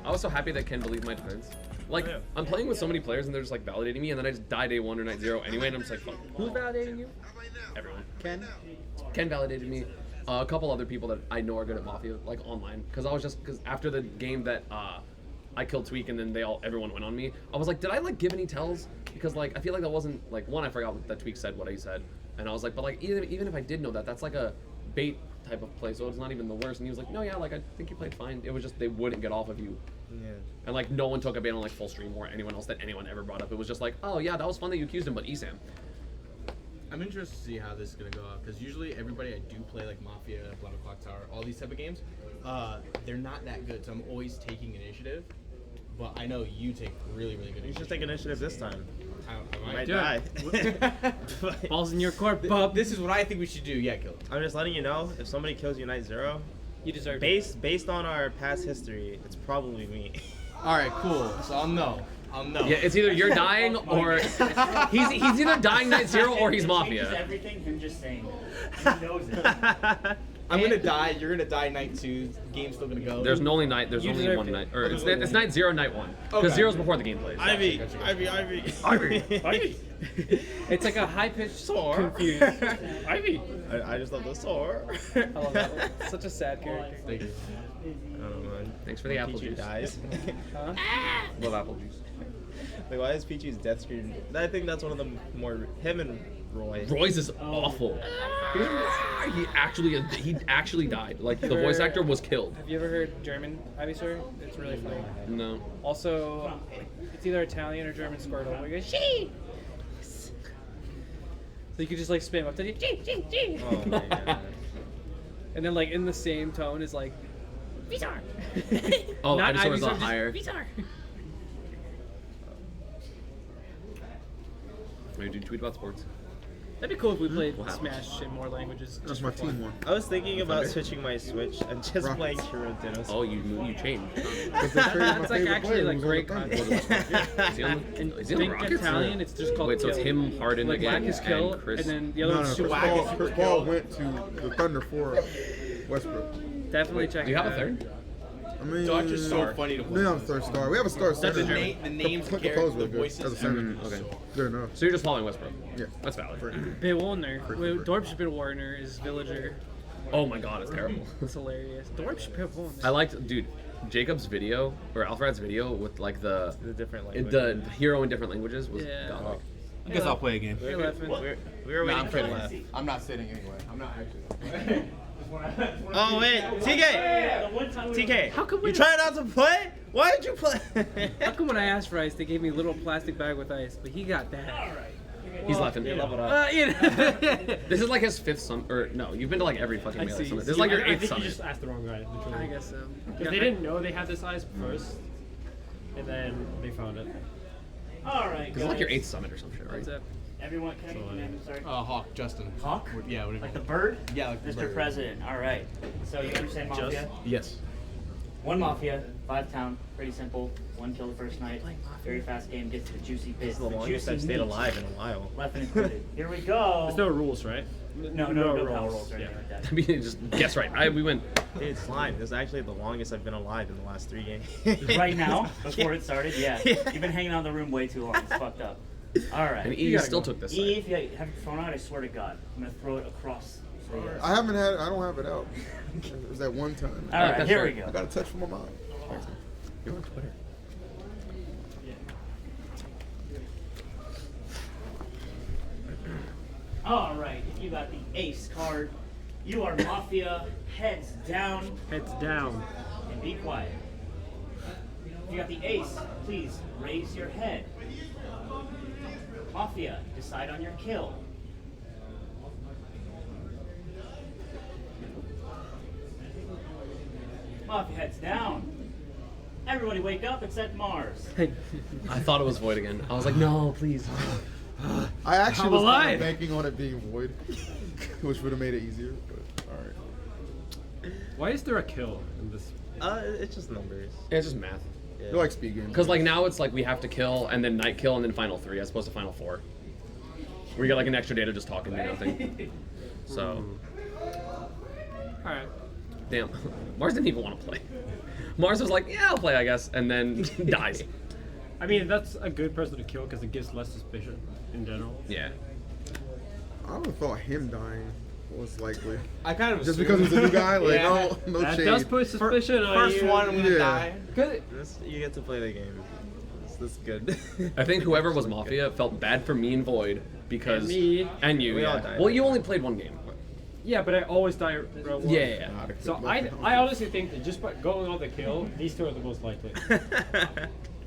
I was so happy that Ken believed my defense. Like, I'm playing with so many players and they're just like validating me, and then I just die day 1 or night 0 anyway, and I'm just like, fuck. Who's validating you? Everyone. Ken validated me. A couple other people that I know are good at Mafia, like online, because after the game that I killed Tweak and then everyone went on me, I was like, did I like give any tells? Because like I feel like that wasn't like one, I forgot that Tweak said what he said, and I was like, but like even if I did know that, that's like a bait type of play, so it's not even the worst. And he was like, no, yeah, like I think you played fine. It was just they wouldn't get off of you. Yeah. And like no one took a bait on like full stream or anyone else that anyone ever brought up. It was just like, oh yeah, that was fun that you accused him, but ESAM. I'm interested to see how this is gonna go out, because usually everybody I do play, like Mafia, Blood O'Clock Tower, all these type of games, they're not that good. So I'm always taking initiative. But I know you take really, really good initiative. You should take initiative this time. I might die. Balls in your court, bub. This is what I think we should do. Yeah, kill him. I'm just letting you know, if somebody kills you night 0, you deserve it. Based on our past history, it's probably me. All right, cool. So I'll know. Yeah, it's either you're dying or he's either dying night 0 or he's Mafia. Everything him just saying. He knows it. I'm gonna die. You're gonna die night 2. Game's still gonna go. There's only one night, or it's night 0, night 1. Because 0's before the game plays. Ivy. It's like a high-pitched confusion. Ivy. I just love the soar. I love that one. Such a sad character. Thank you. Thanks for the apple juice. Dies. Huh? Love apple juice. Like, why is Pichu's death screen? I think that's one of the more him and Roy. Roy's is awful. He actually died. Like the voice actor was killed. Have you ever heard German Ivy story? It's really funny. No. Also, it's either Italian or German Squirtle. Where you go, she. So you could just like spam up to the she. Oh my god. And then like in the same tone is like Vitar. Oh, not I just Ivysaur, saw higher. Vitar. Maybe do tweet about sports. That'd be cool if we played Smash in more languages. That's my team one. I was thinking about switching my Switch and just playing Kirito. Oh, you changed. That's like actually like great content. And Think Italian, it's just called. Wait, so Kill. it's him, Harden Like again, Black is Kill, and Chris. and then the other one's Super Chris Paul went to the Thunder for Westbrook. Definitely check. Do you have a that. third? I mean, Dodger's so funny to we have a third star. We have a star center. The names, the characters, the voices, as a center. Okay. Good enough. So you're just following Westbrook? Yeah. That's valid. Bewohner. Dorpsbewohner is villager. Oh my god, it's terrible. It's hilarious. Dorpsbewohner. I liked, dude, Jacob's video, or Alfred's video with like the different languages. The hero in different languages was godlike. I guess I'll play a game. Hey, Leffen. We were waiting for left. Leff. I'm not sitting anyway. I'm not actually. Oh wait, TK! How come you tried out to play? Why did you play? How come when I asked for ice, they gave me a little plastic bag with ice, but he got that? He's laughing. Level up. This is like his 5th summit, or no, you've been to like every fucking Melee summit. This is like your 8th I think summit. you just asked the wrong guy. I guess so. Because they didn't know they had this ice first, and then they found it. Alright, This is like your 8th summit or some shit, right? What's up? Everyone, can I get your name? Sorry. Hawk, Justin. Hawk? Yeah, whatever. Like the bird? Yeah, like the Mr. bird. President. Alright. So you understand Mafia? Yes. 1 Mafia, 5 town, pretty simple. 1 kill the first night. Very fast game, gets to the juicy bits. This is the longest I've stayed alive in a while. Leffen included. Here we go. There's no rules, right? No power rolls or anything like that. I mean, just guess right. We went. Dude, Slime, this is actually the longest I've been alive in the last 3 games. Right now? Before it started? Yeah. You've been hanging out in the room way too long. It's fucked up. Alright. And E still took this side. E, if you have your phone out, I swear to God, I'm going to throw it across. I haven't had it. I don't have it out. It was that one time. Alright, here we I go. got a touch from my mom. You're on Twitter. Alright, if you got the ace card, you are Mafia, heads down, Heads down. and be quiet. If you got the ace, please raise your head. Mafia, decide on your kill. Mafia, heads down. Everybody wake up except Mars. I thought it was VoiD again. I was like, no, please. I actually I'm was kind alive. of banking on it being VoiD, which would have made it easier. But all right. Why is there a kill in this? It's just numbers. Yeah, it's just math. They're like speed games. Because like now it's like we have to kill and then night kill and then final 3 as opposed to final 4. We get like an extra day to just talk and do nothing. So. Alright. Damn. Mars didn't even want to play. Mars was like, yeah, I'll play, I guess, and then dies. I mean, that's a good person to kill because it gives less suspicion in general. Yeah. I would have thought him dying was likely. I kind of Just assumed. because he's a new guy, like Yeah. no That shade. does put suspicion on First you. one, I'm gonna Yeah. die. Good. You get to play the game. This is good. I think whoever was Mafia felt bad for me and VoiD because... And me. And you, We all yeah. died. Well, you only played one game. Yeah, but I always die round one. Yeah. So I honestly think that just by going on the kill, these two are the most likely.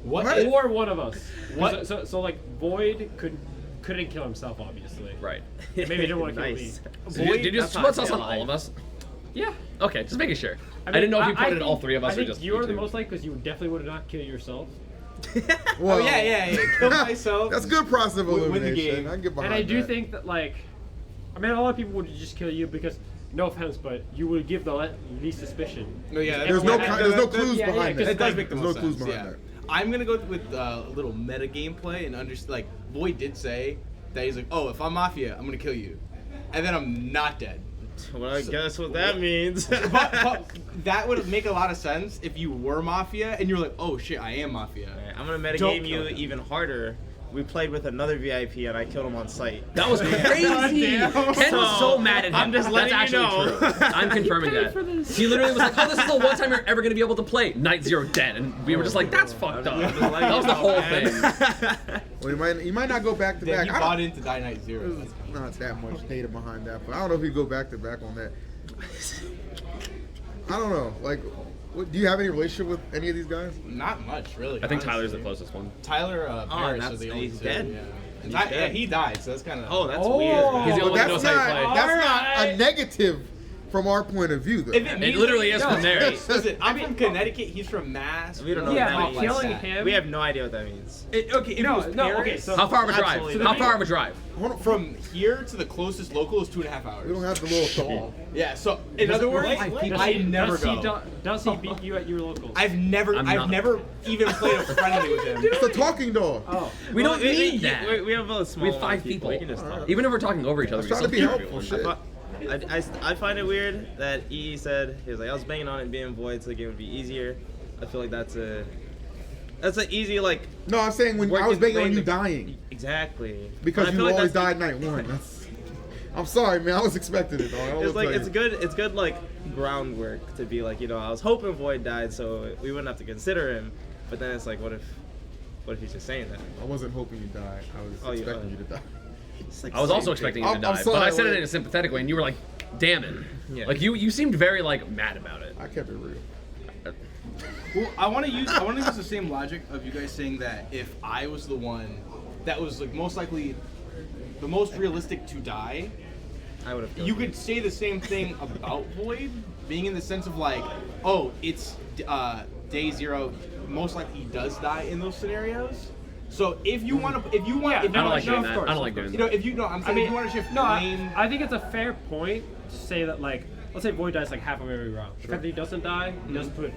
What? What? Or one of us. What? So like VoiD couldn't kill himself, obviously. Right. Maybe he didn't want to kill Nice. me. So did you That's split us how I on feel all of us? Yeah. Okay, just making sure. I, mean, didn't know if you I pointed at all think- three of us I or think just you're you the two. most likely because you definitely would not kill yourself. Well, Oh yeah. Kill myself. That's good process of Win the elimination. game. I can get behind And I do that. think that like, I mean, a lot of people would just kill you because, no offense, but you would give the least suspicion. No, yeah, There's no Everyone- there's no clues yeah, behind yeah, that. It does make the There's most no clues sense. behind Yeah. that. I'm gonna go with a little meta gameplay and understand. Like, VoiD did say that he's like, oh, if I'm Mafia, I'm gonna kill you, and then I'm not dead. Well, I guess what that means. but that would make a lot of sense if you were Mafia and you're like, oh shit, I am Mafia. Alright, I'm gonna Don't metagame kill you him. even harder. We played with another VIP and I killed him on sight. That was crazy. Ken was so mad at him. I'm just letting That's you actually know. true. I'm confirming that. He literally was like, "Oh, this is the one time you're ever gonna be able to play Night Zero dead," and we were just like, "That's fucked up." I'm just letting That was you the know, whole man. thing. Well, he might not go back to Then back. he I bought don't- into Die Night Zero. There's not that much data behind that, but I don't know if he'd go back to back on that. I don't know. Like, do you have any relationship with any of these guys? Not much, really. I think Tyler's the honestly. closest one. Tyler Paris that's- are the only he's two. dead? Yeah. He's Yeah, dead. he died, so that's kind of. Oh, that's Oh. weird. He's the But only one who knows how to play. that's not a Alright. negative from our point of view, though. If It literally is from there. Listen, I'm from Connecticut. He's from Mass. We don't know Yeah, what but that killing means. him. We have no idea what that means. Okay, if No, it was no, Paris, okay, so- How far of a drive? Absolutely. How far of a drive? Hold on, from here to the closest local is 2.5 hours. we don't have the little thaw. Yeah, so in other words, I never go. Does he beat you at your locals? I've never I'm not- even played a friendly with him. It's a talking dog. Oh. We don't need that. We have a small We have amount 5 of people. We can just talk. Even if we're talking over each other, I was we trying can to still be hear helpful. everyone. Shit. I find it weird that E said he was like I was banging on it and being void so the game would be easier. I feel like that's an easy like No, I'm saying when I working was banging on way you to- dying exactly because I you feel like always that's died night one. That's, I'm sorry, man. I was expecting it, dog. I It's will like tell it's you. good like groundwork to be like I was hoping Void died so we wouldn't have to consider him, but then it's like what if he's just saying that? I wasn't hoping you died. I was Oh, you expecting are. you to die. It's like I was also same expecting thing. you to I'm die, but I sorry, said it like- in a sympathetic way, and you were like, "Damn it!" Yeah. Like you seemed very like mad about it. I kept it real. Well, I want to use the same logic of you guys saying that if I was the one that was like most likely the most realistic to die, I would have killed you could say the same thing about VoiD, being in the sense of like, oh, it's day zero, most likely he does die in those scenarios. So if you want to, Yeah, I don't like no, doing of that. course, I don't like of doing course. you know, if you know, I'm saying if you want to shift no, blame. I think it's a fair point to say that, like, let's say VoiD dies like half of every round. The fact that he doesn't die, he doesn't put,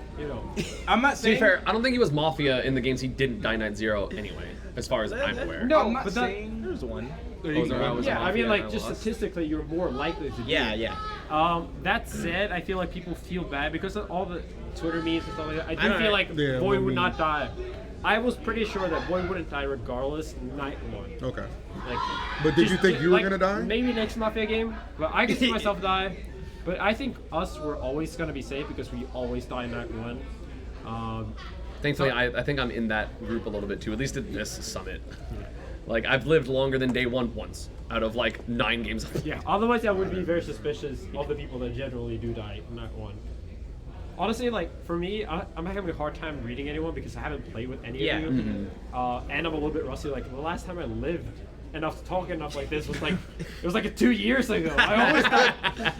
I'm not To be saying. fair, I don't think he was Mafia in the games he didn't die Night Zero anyway, as far as I'm aware. No, I'm not but that- saying. There's one. was there- I was yeah, I mean, Mafia like, and I just lost. statistically, you're more likely to do Yeah, it. yeah. That said, I feel like people feel bad because of all the Twitter memes and stuff like that. I do don't feel know. like Yeah, VoiD no would not memes. die. I was pretty sure that VoiD wouldn't die regardless night one. Okay. Like, But did you think you were like, gonna die? Maybe next Mafia game, but I could see myself die. But I think us were always gonna be safe because we always die night one. Thankfully, I think I'm in that group a little bit too, at least at this summit. Like, I've lived longer than day one once, out of like 9 games. Yeah. Otherwise, I would be very suspicious of the people that generally do die night one. Honestly, like for me, I'm having a hard time reading anyone because I haven't played with any Yeah. of you, and I'm a little bit rusty. Like the last time I lived enough to talk enough like this was like it was like 2 years ago. I always thought.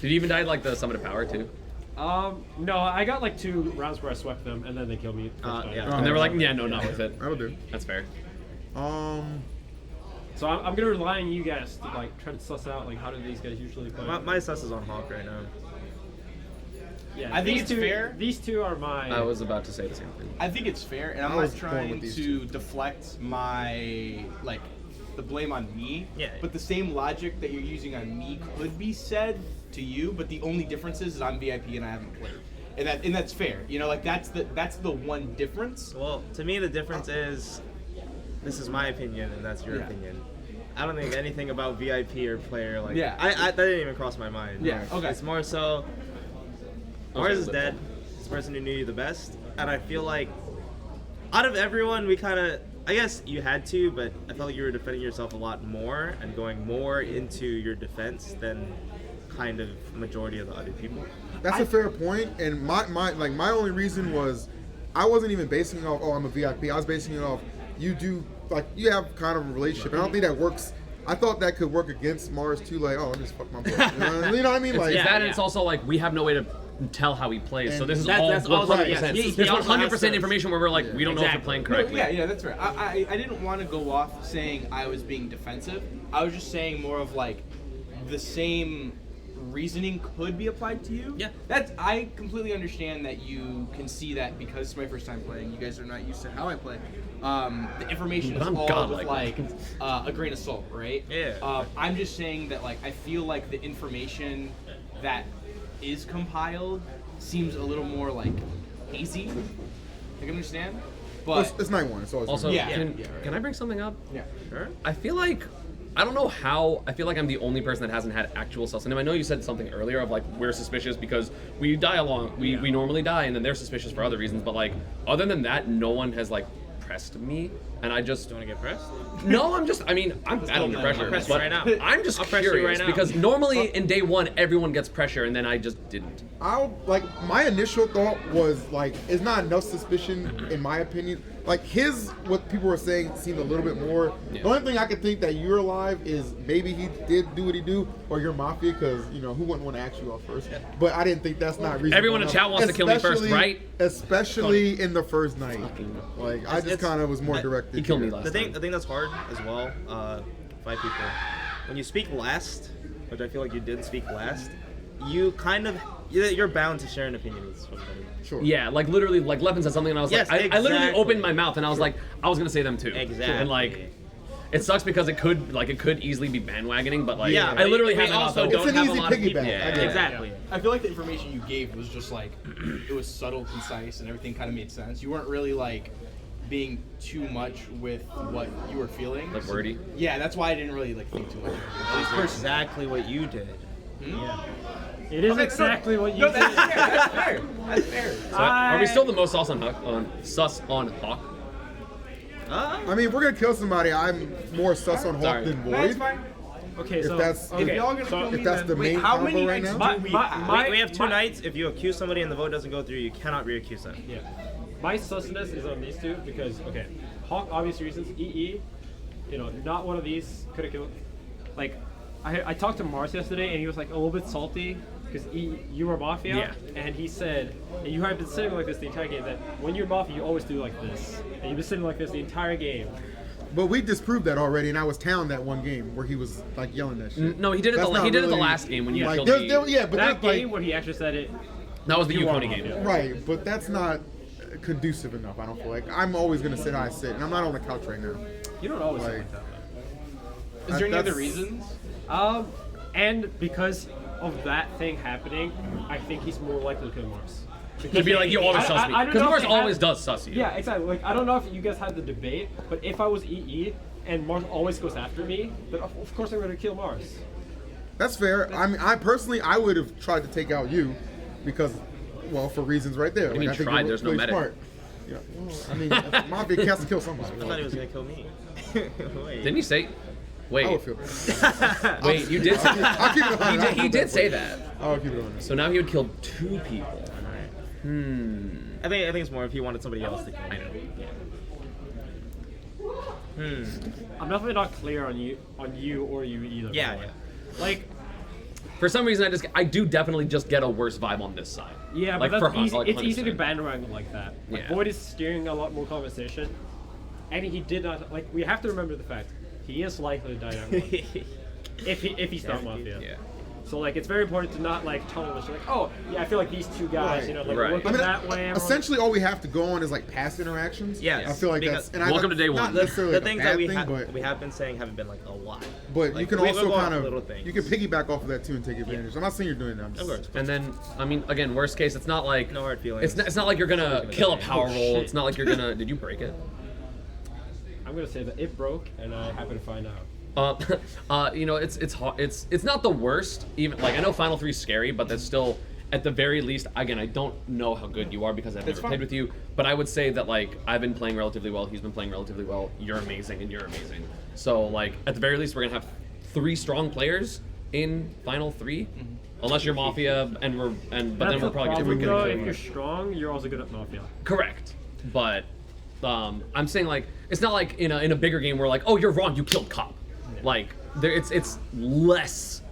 Did you even die like the Summit of Power too? No, I got like 2 rounds where I swept them and then they killed me. First time. yeah. And they were like, yeah, no, not with it. That'll do. That's fair. So I'm gonna rely on you guys to like try to suss out like how do these guys usually play. My sus is on Hawk right now. Yeah, I think these it's two, fair. These 2 are my. I was about to say the same thing. I think it's fair, and I'm I not was going trying with these to deflect my the blame on me. Yeah. But the same logic that you're using on me could be said to you, but the only difference is I'm VIP and I haven't played. and that's fair. You know, like that's the one difference. Well, to me, the difference is, this is my opinion, and that's your opinion. I don't think anything about VIP or player, like, that didn't even cross my mind. Yeah, okay. It's more so, Mars is dead. This person who knew you the best. And I feel like, out of everyone, we kind of, I guess you had to, but I felt like you were defending yourself a lot more and going more into your defense than kind of majority of the other people. That's a fair point, and my only reason was I wasn't even basing it off, oh, I'm a VIP. I was basing it off, you have kind of a relationship. And I don't think that works. I thought that could work against Mars too, like, oh, I'll just fuck my boy. You know what I mean? Like, it's that, and it's also like we have no way to tell how he plays. So this is that's all also- 100%. yes. There's He also 100% information where we're like, we don't know if you're playing correctly. Yeah, that's right. I didn't want to go off saying I was being defensive. I was just saying more of like the same reasoning could be applied to you. Yeah. I completely understand that you can see that because it's my first time playing. You guys are not used to how I play. The information But is I'm all godlike. with like a grain of salt, right? Yeah. I'm just saying that like I feel like the information that is compiled seems a little more like hazy. I can understand, but it's night one. It's always Also, Yeah. can I bring something up? yeah. Sure. I feel like, I don't know how, I feel like I'm the only person that hasn't had actual sus-in. I know you said something earlier of like, we're suspicious because we die along, we normally die, and then they're suspicious for other reasons, but like, other than that, no one has like pressed me, and I just... Do you want to get pressed? No, I'm under pressure. I'll press you but right now. I'm just I'll press you curious right now. because normally in day one, everyone gets pressure, and then I just didn't. My initial thought was like, it's not enough suspicion in my opinion. Like what people were saying seemed a little bit more. Yeah. The only thing I could think that you're alive is maybe he did do what he do, or you're Mafia, because who wouldn't want to ask you off first? But I didn't think that's not reasonable. Everyone in chat wants to kill me first, right? Especially in the first night. Like I just kind of was more directed. He killed me here. last The time. thing that's hard as well, 5 people. When you speak last, which I feel like you did speak last, you're bound to share an opinion with somebody. Sure. Yeah, like literally, like Leffen said something, and I was Yes, like, I literally exactly. opened my mouth, and I was like, I was gonna say them too. Exactly. And like, it sucks because it could easily be bandwagoning, but like, Yeah, I literally we have also also It's don't an have a easy lot of people. piggyback. Yeah, I get it. Exactly. I feel like the information you gave was just like it was subtle, concise, and everything kind of made sense. You weren't really like being too much with what you were feeling. like wordy. Yeah, that's why I didn't really like think too much. At least That's personally. exactly what you did. It is Okay, exactly what you No, did. that's fair. That's fair. That's fair. So, are we still the most sus on Hawk? I mean, if we're gonna kill somebody, I'm more sus on Hawk Sorry. than That's Void. fine. Okay, If so that's If y'all gonna kill me, if that's then the wait, main how combo many right nights now? do we have? We have 2 nights. If you accuse somebody and the vote doesn't go through, you cannot re-accuse them. yeah, my susness is on these two because Hawk, obvious reasons. EE, not one of these could have killed. Like, I talked to Mars yesterday and he was like a little bit salty because you were Mafia. Yeah. And he said, and you have been sitting like this the entire game. That when you're Mafia, you always do like this, and you've been sitting like this the entire game. But we disproved that already, and I was town that one game where he was like yelling that shit. No, he did it. That's not He did it the really- last game when you like, killed there- me. there- yeah, but That that's game like when he actually said it. That was the You are Yukoni Mafia. game. right, but that's not conducive enough. I don't feel like I'm always gonna sit how I sit, and I'm not on the couch right now. You don't always Like- say like that. Is there any other That's- reasons? And because of that thing happening, I think he's more likely to kill Mars. You'd be like, you always sus me. I don't Because know if Mars they always have- does sus you. Yeah, exactly. Like, I don't know if you guys had the debate, but if I was EE and Mars always goes after me, then of course I'm going to kill Mars. That's fair. I mean, I would have tried to take out you because, well, for reasons right there. What do you I mean think tried? you're There's no really medic. smart. Yeah. Well, I mean, Mafia has to kill somebody. I thought he was gonna kill me. Wait. Didn't he say? I Wait, would feel bad. wait, you did say I'll keep it 100. he did say that. I'll keep it 100. So now he would kill 2 people. I think it's more if he wanted somebody else to kill me. I'm definitely not clear on you or you either. Yeah, by the way. yeah. Like, For some reason, I do definitely just get a worse vibe on this side. yeah, like but for that's Hawk, easy. like It's easy to 100%. bandwagon like that. Like, Yeah. VoiD is steering a lot more conversation, and he did not. Like, we have to remember the fact he is likely to die down. If he's not Mafia. Yeah. So like it's very important to not like tunnel vision. Like, oh yeah, I feel like these two guys, Right. you know, like Right. working I mean, that way. everyone- essentially all we have to go on is like past interactions. Yes, I feel like because- that's. And Welcome I, to day not one. necessarily The like a things bad that thing, we have been saying haven't been like a lot. but Like, you can we also go off kind little of things. you can piggyback off of that too and take advantage. I'm not saying you're doing that. I'm just, Of course. And then, I mean, again, worst case, it's not like No hard feelings. It's not like you're gonna kill a power roll. shit. It's not like you're gonna. Did you break it? I'm gonna say that it broke, and I happen to find out. You know, it's hard. It's not the worst. Even like I know Final 3 is scary, but that's still at the very least. Again, I don't know how good you are because I've never played with you. But I would say that like I've been playing relatively well. He's been playing relatively well. You're amazing, and you're amazing. So like at the very least, we're gonna have 3 strong players in Final 3, unless you're Mafia, but then we're That's the probably problem, gonna though. get If you're strong, you're also good at Mafia. correct. But I'm saying like it's not like in a bigger game where like, oh, you're wrong, you killed Cop. Like there, it's less,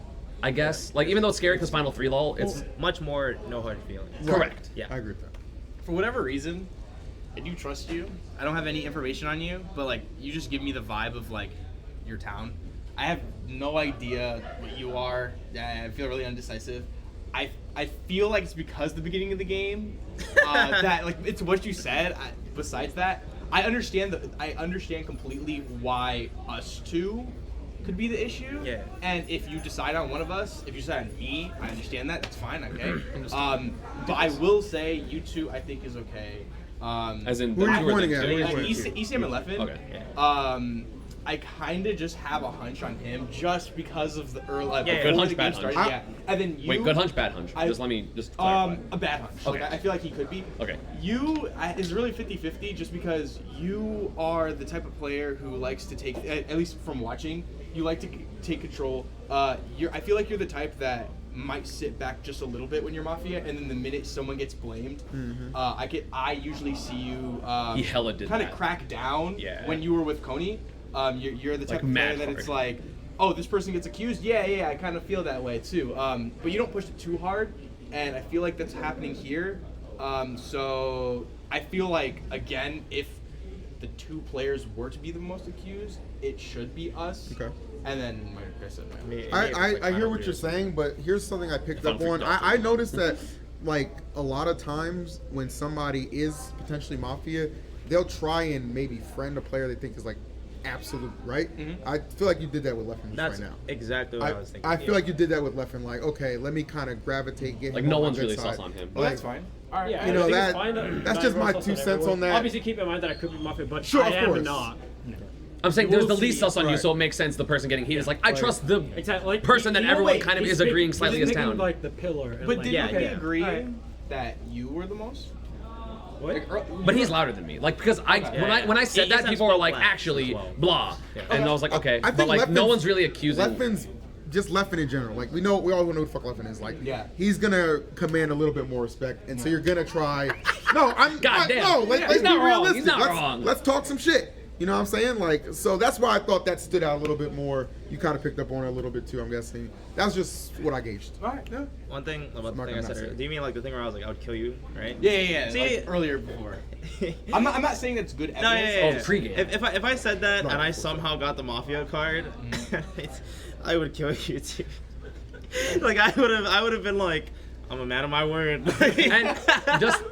I guess. Like even though it's scary because Final 3 lol, it's much more no hard feelings. correct. Yeah. I agree with that. For whatever reason, I do trust you. I don't have any information on you, but like you just give me the vibe of like your town. I have no idea what you are. I feel really undecisive. I feel like it's because the beginning of the game that like it's what you said. Besides that, I understand completely why us two could be the issue. Yeah. And if you decide on one of us, if you decide on me, I understand that. That's fine. Okay. But I will say you two I think is okay. As in Who are you the two or pointing the at? two? Who are you like pointing at? ESAM and Leffen. Okay. I kind of just have a hunch on him just because of the early. Yeah, before good hunch, the bad game hunch. started, yeah. And then you. Wait, good hunch, bad hunch. Just let me clarify. A bad hunch. Okay. Like, I feel like he could be. Okay. You is really 50-50 just because you are the type of player who likes to take, at least from watching, you like to take control. I feel like you're the type that might sit back just a little bit when you're Mafia, and then the minute someone gets blamed, I usually see you He hella did kind of that. crack down Yeah. when you were with Coney. You're the type Like of player mad that hard. it's like, oh, this person gets accused. Yeah, I kind of feel that way too. But you don't push it too hard, and I feel like that's happening here. So I feel like again, if the 2 players were to be the most accused, it should be us. Okay. And then, like I said, I hear what you're saying, but here's something I picked up on. I noticed that, like, a lot of times when somebody is potentially Mafia, they'll try and maybe friend a player they think is, like, absolute, right? I feel like you did that with Leffen That's right now. exactly what I was thinking. I feel like you did that with Leffen, like, okay, let me kind of gravitate, get Like him no on my one's good really side. sus on him. well, Like, that's fine. All right. Yeah, You I know, think that- it's fine to that's not just my roll 2 sus cents everyone. on that. Obviously, keep in mind that I could be Mafia, but Sure, I of am course. not. I'm saying You there's will the least see, sus on you, right. so it makes sense the person getting heat is like, I trust the Exactly. Like, person that you know, everyone like, kind of he's is agreeing picking- slightly he's is picking, down. like the pillar. And But like, didn't yeah, we yeah. agree Alright. that you were the most? What? But he's louder than me. Like because when I said He that, says people were like, flat actually, as well. blah, and I was like, okay, I but think like no Leffen's- one's really accusing. Leffen's just Leffen in general. Like we all know who the fuck Leffen is. Like Yeah. he's gonna command a little bit more respect, and so you're gonna try. No, Goddamn. no. Let's He's be not wrong. realistic. He's not let's, wrong. Let's talk some shit. You know what I'm saying? Like so that's why I thought that stood out a little bit more. You kind of picked up on it a little bit too. I'm guessing that's just what I gauged. All right. Yeah. One thing about the Mark, thing I I'm said not earlier. saying. Do you mean like the thing where I was like, I would kill you, right? Yeah. See- like earlier before. I'm not saying that's good evidence. No, yeah. Oh, pregame. If I said that No. and I somehow got the Mafia card, I would kill you too. Like I would have been like, I'm a man of my word.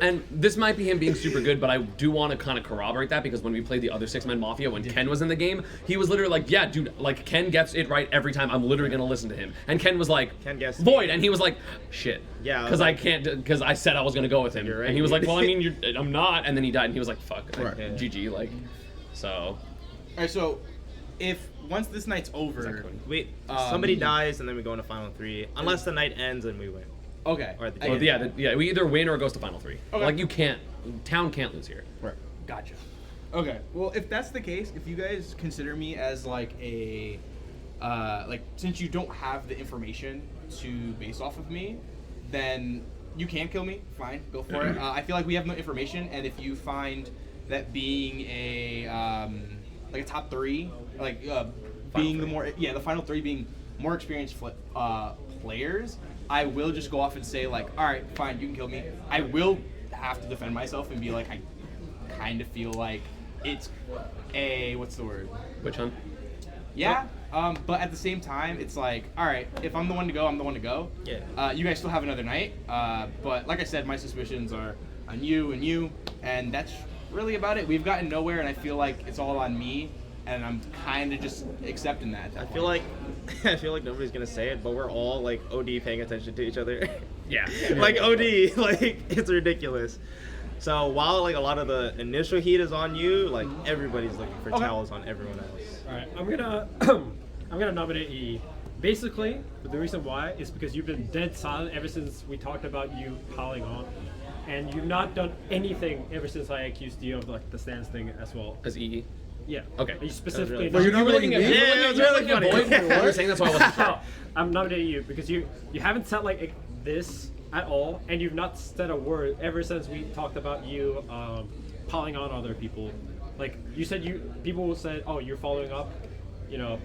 and this might be him being super good, but I do want to kind of corroborate that because when we played the other 6-man Mafia, when Ken was in the game, he was literally like, yeah, dude, like Ken gets it right every time. I'm literally gonna listen to him. And Ken was like, Ken guessed VoiD, and he was like, shit, Yeah, I was because like- I can't, because I said I was gonna go with him, You're right. and he was like, well, I mean, I'm not, and then he died, and he was like, fuck, Right. GG, like, so. All right. So, if once this night's over, Cody? Wait, somebody dies and then we go into final 3, unless the night ends and we win. okay. Or the I Well, get it. yeah, we either win or it goes to final 3. Okay. Like town can't lose here. Right. Gotcha. Okay. Well, if that's the case, if you guys consider me as like a, like since you don't have the information to base off of me, then you can kill me. Fine, go for it. I feel like we have no information, and if you find that being a like a top 3, like being the more the final 3 being more experienced players, I will just go off and say like, all right, fine, you can kill me. I will have to defend myself and be like, I kind of feel like it's a what's the word? Witch hunt? Yeah. But at the same time, it's like, all right, if I'm the one to go, I'm the one to go. Yeah. You guys still have another night. But like I said, my suspicions are on you, and that's really about it. We've gotten nowhere, and I feel like it's all on me, and I'm kind of just accepting that. I feel like nobody's gonna say it, but we're all like OD paying attention to each other. Yeah. Like OD, like it's ridiculous. So while like a lot of the initial heat is on you, like everybody's looking for towels on everyone else. All right, I'm gonna I'm gonna nominate EE. Basically, the reason why is because you've been dead silent ever since we talked about you piling on, and you've not done anything ever since I accused you of like the stance thing as well. As EE. Yeah. Okay. You specifically. But you're nominating me? Yeah, it was really funny. You were saying that's why I wasn't sure. No, I'm nominating you because you haven't said like this at all, and you've not said a word ever since we talked about you piling on other people. Like you said, people said, "Oh, you're following up," you know.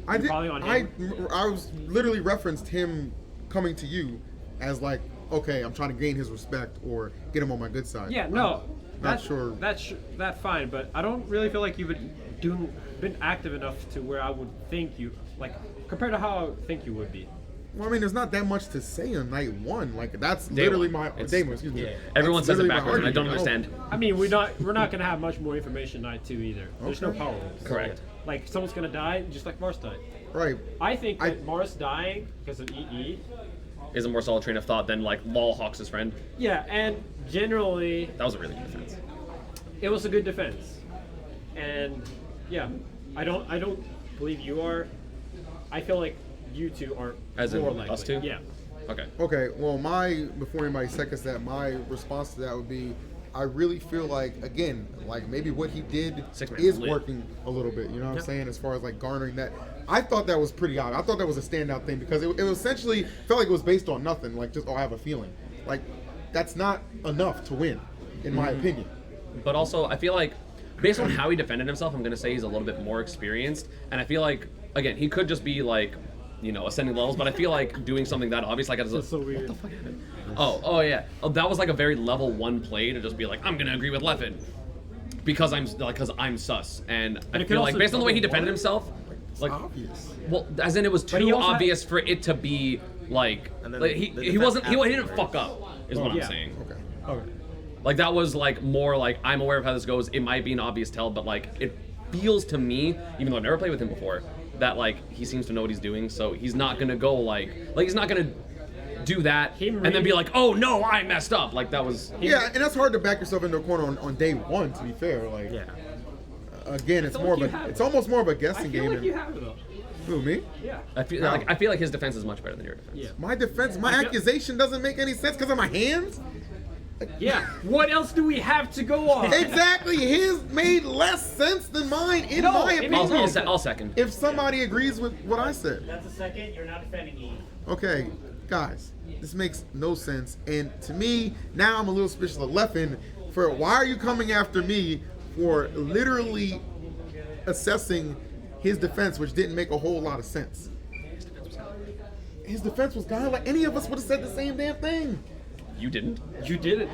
I did. Piling on him. I was literally referenced him coming to you as like, okay, I'm trying to gain his respect or get him on my good side. Yeah, no, Not sure. That's fine, but I don't really feel like you've been active enough to where I would think you like compared to how I think you would be. Well, I mean, there's not that much to say on night one. Like that's Day literally one. my It's- day one. Excuse me. yeah. Everyone That's says it literally my backwards, and I don't argument. understand. I mean, we're not gonna have much more information night two either. There's no Okay. power rules. Correct. Like someone's gonna die, just like Mars died. Right. I think that Mars dying because of EE. Is a more solid train of thought than like Lol Hawks' friend. Yeah, and generally That was a really good defense. it was a good defense. And yeah, I don't believe you are. I feel like you two are As in more likely. us two? Yeah. Okay. Okay. Well, before anybody seconds that, my response to that would be, I really feel like again, like maybe what he did Six-man is lit. working a little bit. You know what I'm saying? As far as like garnering that, I thought that was pretty odd. I thought that was a standout thing because it was essentially felt like it was based on nothing. Like just I have a feeling. Like that's not enough to win, in my opinion. But also, I feel like, based on how he defended himself, I'm going to say he's a little bit more experienced. And I feel like, again, he could just be like, you know, ascending levels, but I feel like doing something that obvious, like, That's so weird. oh yeah. Oh, that was like a very level 1 play to just be like, I'm going to agree with Leffen. Because I'm sus. And I it could feel like, also based on the way he double defended one. himself, It's like, obvious. well, as in it was But he too also had- obvious for it to be like, And then like the he defense wasn't, he didn't afterwards. fuck up, is what I'm yeah. saying. Okay. Okay. Like that was like more like I'm aware of how this goes. It might be an obvious tell, but like it feels to me, even though I've never played with him before, that like he seems to know what he's doing. So he's not gonna go like he's not gonna do that Him and then be reading- like, oh no, I messed up. Like that was Yeah, and that's hard to back yourself into a corner on day one. To be fair, like Yeah. again, it's feel more like of you a, have it's it. almost more of a I guessing feel game. like than- you have it though. Who, me? Yeah. I feel No. like I feel like his defense is much better than your defense. Yeah. My defense, my I feel- accusation doesn't make any sense because of my hands. Yeah. What else do we have to go on? Exactly, his made less sense than mine, in No, my it opinion. makes I'll second. If somebody agrees with what I said, That's a second. You're not defending E. okay, guys, this makes no sense. And to me, now I'm a little suspicious of Leffen for why are you coming after me for literally assessing his defense, which didn't make a whole lot of sense. His defense was God, like any of us would have said the same damn thing. You didn't. You did it.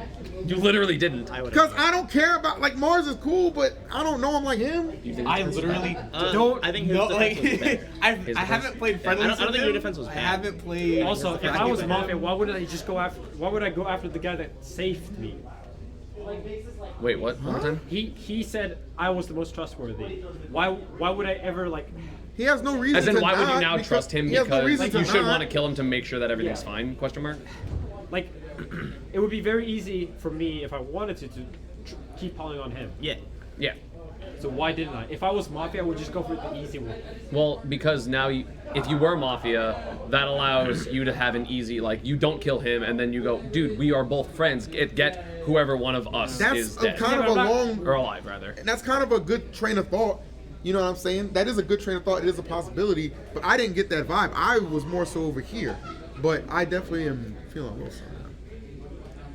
You literally didn't. I would. Because I don't care about, like, Mars is cool, but I don't know him like him. You think I it's- literally don't. I think his no, defense like was better. I His haven't defense- played friendly. I don't think your defense was I bad. haven't played. Also, if I I was give it- Mafia, why would I just go after? Why would I go after the guy that saved me? Wait, what? One more time? He said I was the most trustworthy. Why would I ever like? He has no reason As in, to why would you not, now because trust him he has no because reason you should not. want to kill him to make sure that everything's Yeah. fine? Question mark. Like, it would be very easy for me if I wanted to keep piling on him. Yeah. Yeah. So why didn't I? If I was Mafia, I would just go for the easy one. Well, because now, if you were Mafia, that allows you to have an easy, like, you don't kill him, and then you go, dude, we are both friends. Get whoever one of us That's is a dead. kind Yeah, of a but I'm not- long, Or alive, rather. and that's kind of a good train of thought. You know what I'm saying? That is a good train of thought. It is a possibility, but I didn't get that vibe. I was more so over here, but I definitely am feeling Wilson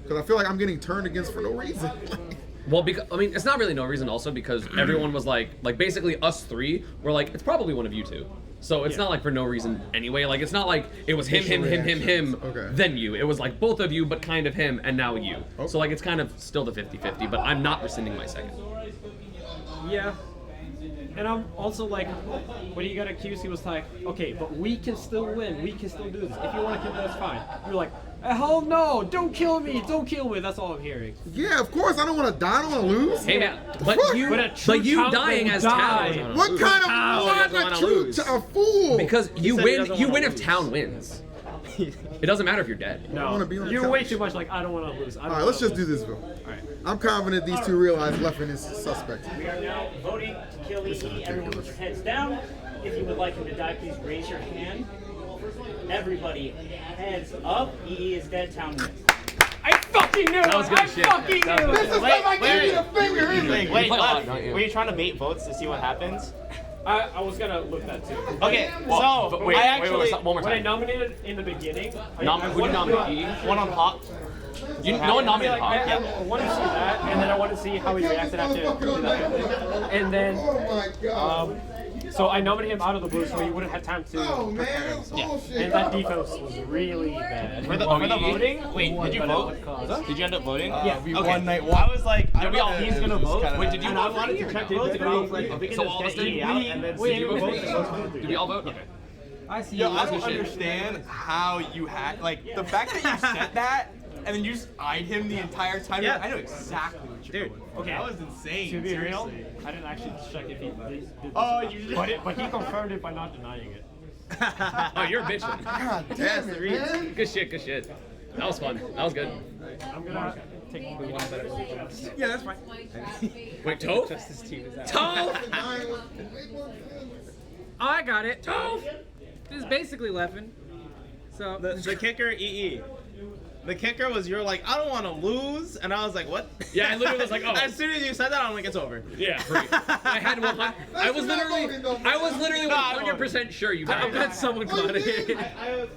because I feel like I'm getting turned against for no reason. Well, because I mean, it's not really no reason. Also, because everyone was like basically us three were like, it's probably one of you two. So it's not like for no reason anyway. Like it's not like it was him, Okay. then you. It was like both of you, but kind of him, and now you. Okay. So like it's kind of still the 50-50. But I'm not rescinding my second. Yeah, And I'm also like, when he got accused, he was like, okay, but we can still win. We can still do this. If you want to kill me, that's fine. You're like, hell no, don't kill me. Don't kill me. That's all I'm hearing. Yeah, of course. I don't want to die. I don't want to lose. Hey man, but Fuck. you, But a true but you talent dying will as die. town. What kind of doesn't what? wanna A true lose. a fool. Because you said he win. doesn't You wanna win if lose. town wins. It doesn't matter if you're dead. No, wanna be on the you're way couch. too much like, I don't want to lose. All right, let's just do this, Bill. Alright. I'm confident these two realize Leffen is suspect. We are now voting to kill EE. Everyone put your heads down. If you would like him to die, please raise your hand. Everybody, heads up. EE is dead. Town wins. I fucking knew That was good I shit. fucking That was knew good it. This is Wait, I gave you the finger, isn't it? Wait, play a lot, Lev, don't you? were you trying to bait votes to see what happens? I was gonna look that too. Okay, Well, so but wait, I wait, actually wait, one more When I time. nominated in the beginning, Who'd you nominate? one on Hawk. No one nominated Hawk. I wanted to see that, and then I wanted to see how he reacted after that. And then, Oh my god. so I nominated him out of the blue so he wouldn't have time to Oh prepare man, himself. bullshit. And that defense was really bad. For the voting? Wait, did you vote? Did you end up voting? Yeah, we won night one. I was like, I don't we all- know if he's gonna vote. Wait, did you And I vote? wanted to check votes, but I was like, if we can So just all of us get did? EE out and then we- see who we- votes. Did we all vote? Okay. I see. Yo, I That's don't good shit. understand how you had the fact that you said that and then you just eyed him the entire time. Yeah. I know exactly what you're Dude, going for. okay. That was insane. To be real, seriously. I didn't actually check if he did this. Oh, or not. you just- But he confirmed it by not denying it. Oh, you're bitching. God damn it, man. Good shit. Good shit. That was fun. That was good. I'm gonna take one better. Yeah, that's fine. Wait, Toph? This team is out. Toph! Oh, I got it. Toph! This is basically Leffen. So The kicker, EE. The kicker was you're like, I don't want to lose, and I was like, what? Yeah, I literally was like, oh. As soon as you said that, I'm like, it's over. Yeah, free. I had 100. I was literally 100% sure you got I it. bet someone got it.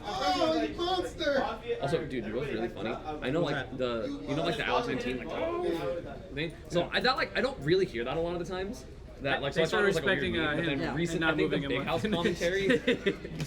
Oh, you monster. Also, dude, you know what's really funny? I know like the Alex 19 like thing. So I don't really hear that a lot of the times. That like so I Thanks thought for it was like a weird respecting, meme, but then him recent and not I think the moving Big him House up. commentary.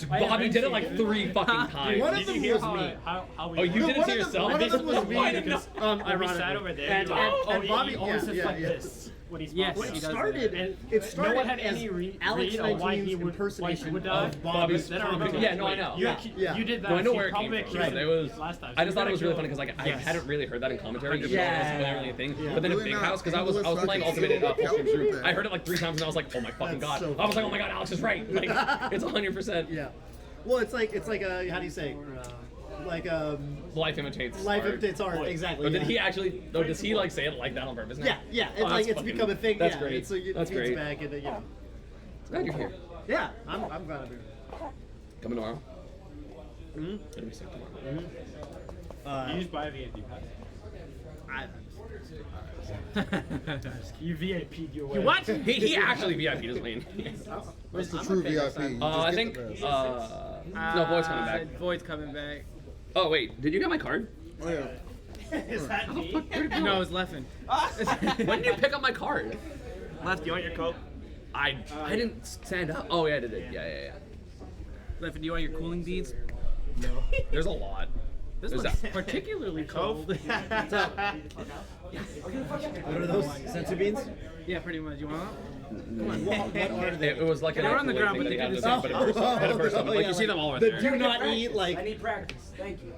Bobby did it like 3 fucking times. One of Did you them hear was how, me. how we Oh, you did it one to of them- yourself? one of them was me I didn't because, know. we sat over there. And- and Bobby he- always yeah, says yeah, like yeah. this when he's Yes, talking. he does started, that. and No it started one had as any Alex read on why he 19's would why he impersonation would die. of Bobby's Then I remember. Yeah, no, I know. You, Yeah. you did that. No, I know so where you it came probably from. accused But it him was. last time. I just thought it was really funny because because like I Yes. hadn't really heard that in commentary. Even Yeah. though it wasn't really a thing. Yeah. But then in Really Big not. House, because I was Endless playing fucking Ultimate skill. Potion Count Group. that. I heard it like 3 times and I was like, oh my fucking That's god. so I was like, oh my god, Alex is right. Like it's 100%. Yeah. Well, it's like how do you say? Like Life imitates. life art. imitates art. Exactly. But yeah. did he actually? Though, does he like say it like that on purpose now? Yeah, yeah. It's Oh, like that's it's fucking- become a thing. That's yeah. great. It's so it That's feeds great. back and Glad you're here. Yeah, I'm glad I'm here. Coming tomorrow. Mhm. It'll be sick tomorrow. You just buy a VIP pass. I, You VIP'd your way. You what? He actually VIP does win. What's the true VIP? You just I get think. the best. No, Void's coming back. Void's coming back. Oh wait, did you get my card? Oh yeah. Is that me? No, it's Leffen. When did you pick up my card? Left, you want your Coke? I didn't stand up. Oh yeah, I did it. Yeah. Leffen, do you want your cooling beads? There's a lot. This There's looks that. particularly cold. what's up? What are those? Sensu beans? Yeah, pretty much. You want? It was like an They're on the accolade ground, thing but that you he can had just- to do, but at first, like yeah, you see them all right The there. do not eat like. I need practice. Thank you.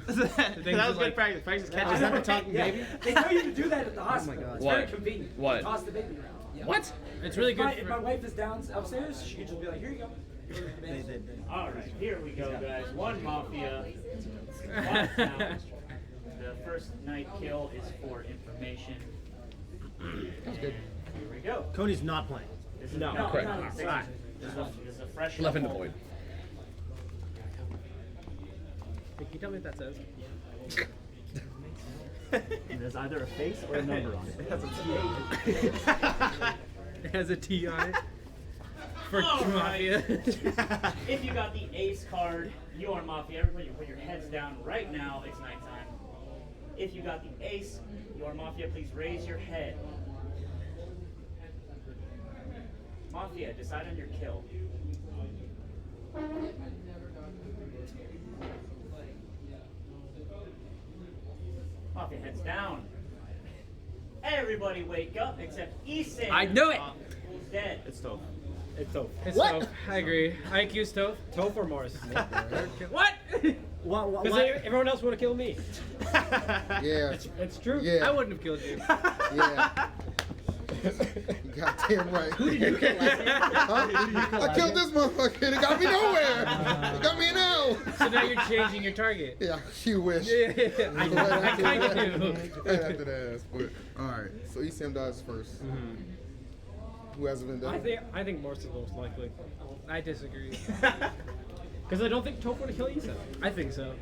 That was good practice. Practice Is catching. that the talking baby? They tell you to do that at the hospital. God. It's What? very convenient. What? Toss the baby around. What? It's really good. If my wife is down upstairs, she can just be like, here you go. All right, here we go, guys. One Mafia, one town. The first night kill is for information. That's good. Here we go. Cody's not playing. This is, No. Correct. This is a fresh Left in the shuffle. void. Can you tell me what that says? There's either a face or a number on it. It has a T on it. For All Mafia. If you got the ace card, you are Mafia. Everybody put your heads down right now. It's nighttime. If you got the ace, you are Mafia. Please raise your head. Mafia, decide on your kill. Mafia, heads down. Everybody wake up except ESAM. I knew it. dead. It's Toph. It's Toph. It's What? Toph. I agree. IQ's Toph. Toph or Mars? What? What? Because everyone else would have killed me. Yeah. It's true. Yeah. I wouldn't have killed you. Yeah. Goddamn right. Who did you kill last game? Huh? I killed this motherfucker and it got me nowhere. It got me an L. So now you're changing your target. Yeah, you wish. Yeah, I kind of do. Right after that ass. But, alright, so ESAM dies first. Who hasn't been done? I think Mars is most likely. I disagree. Because I don't think Toph would kill ESAM. I think so.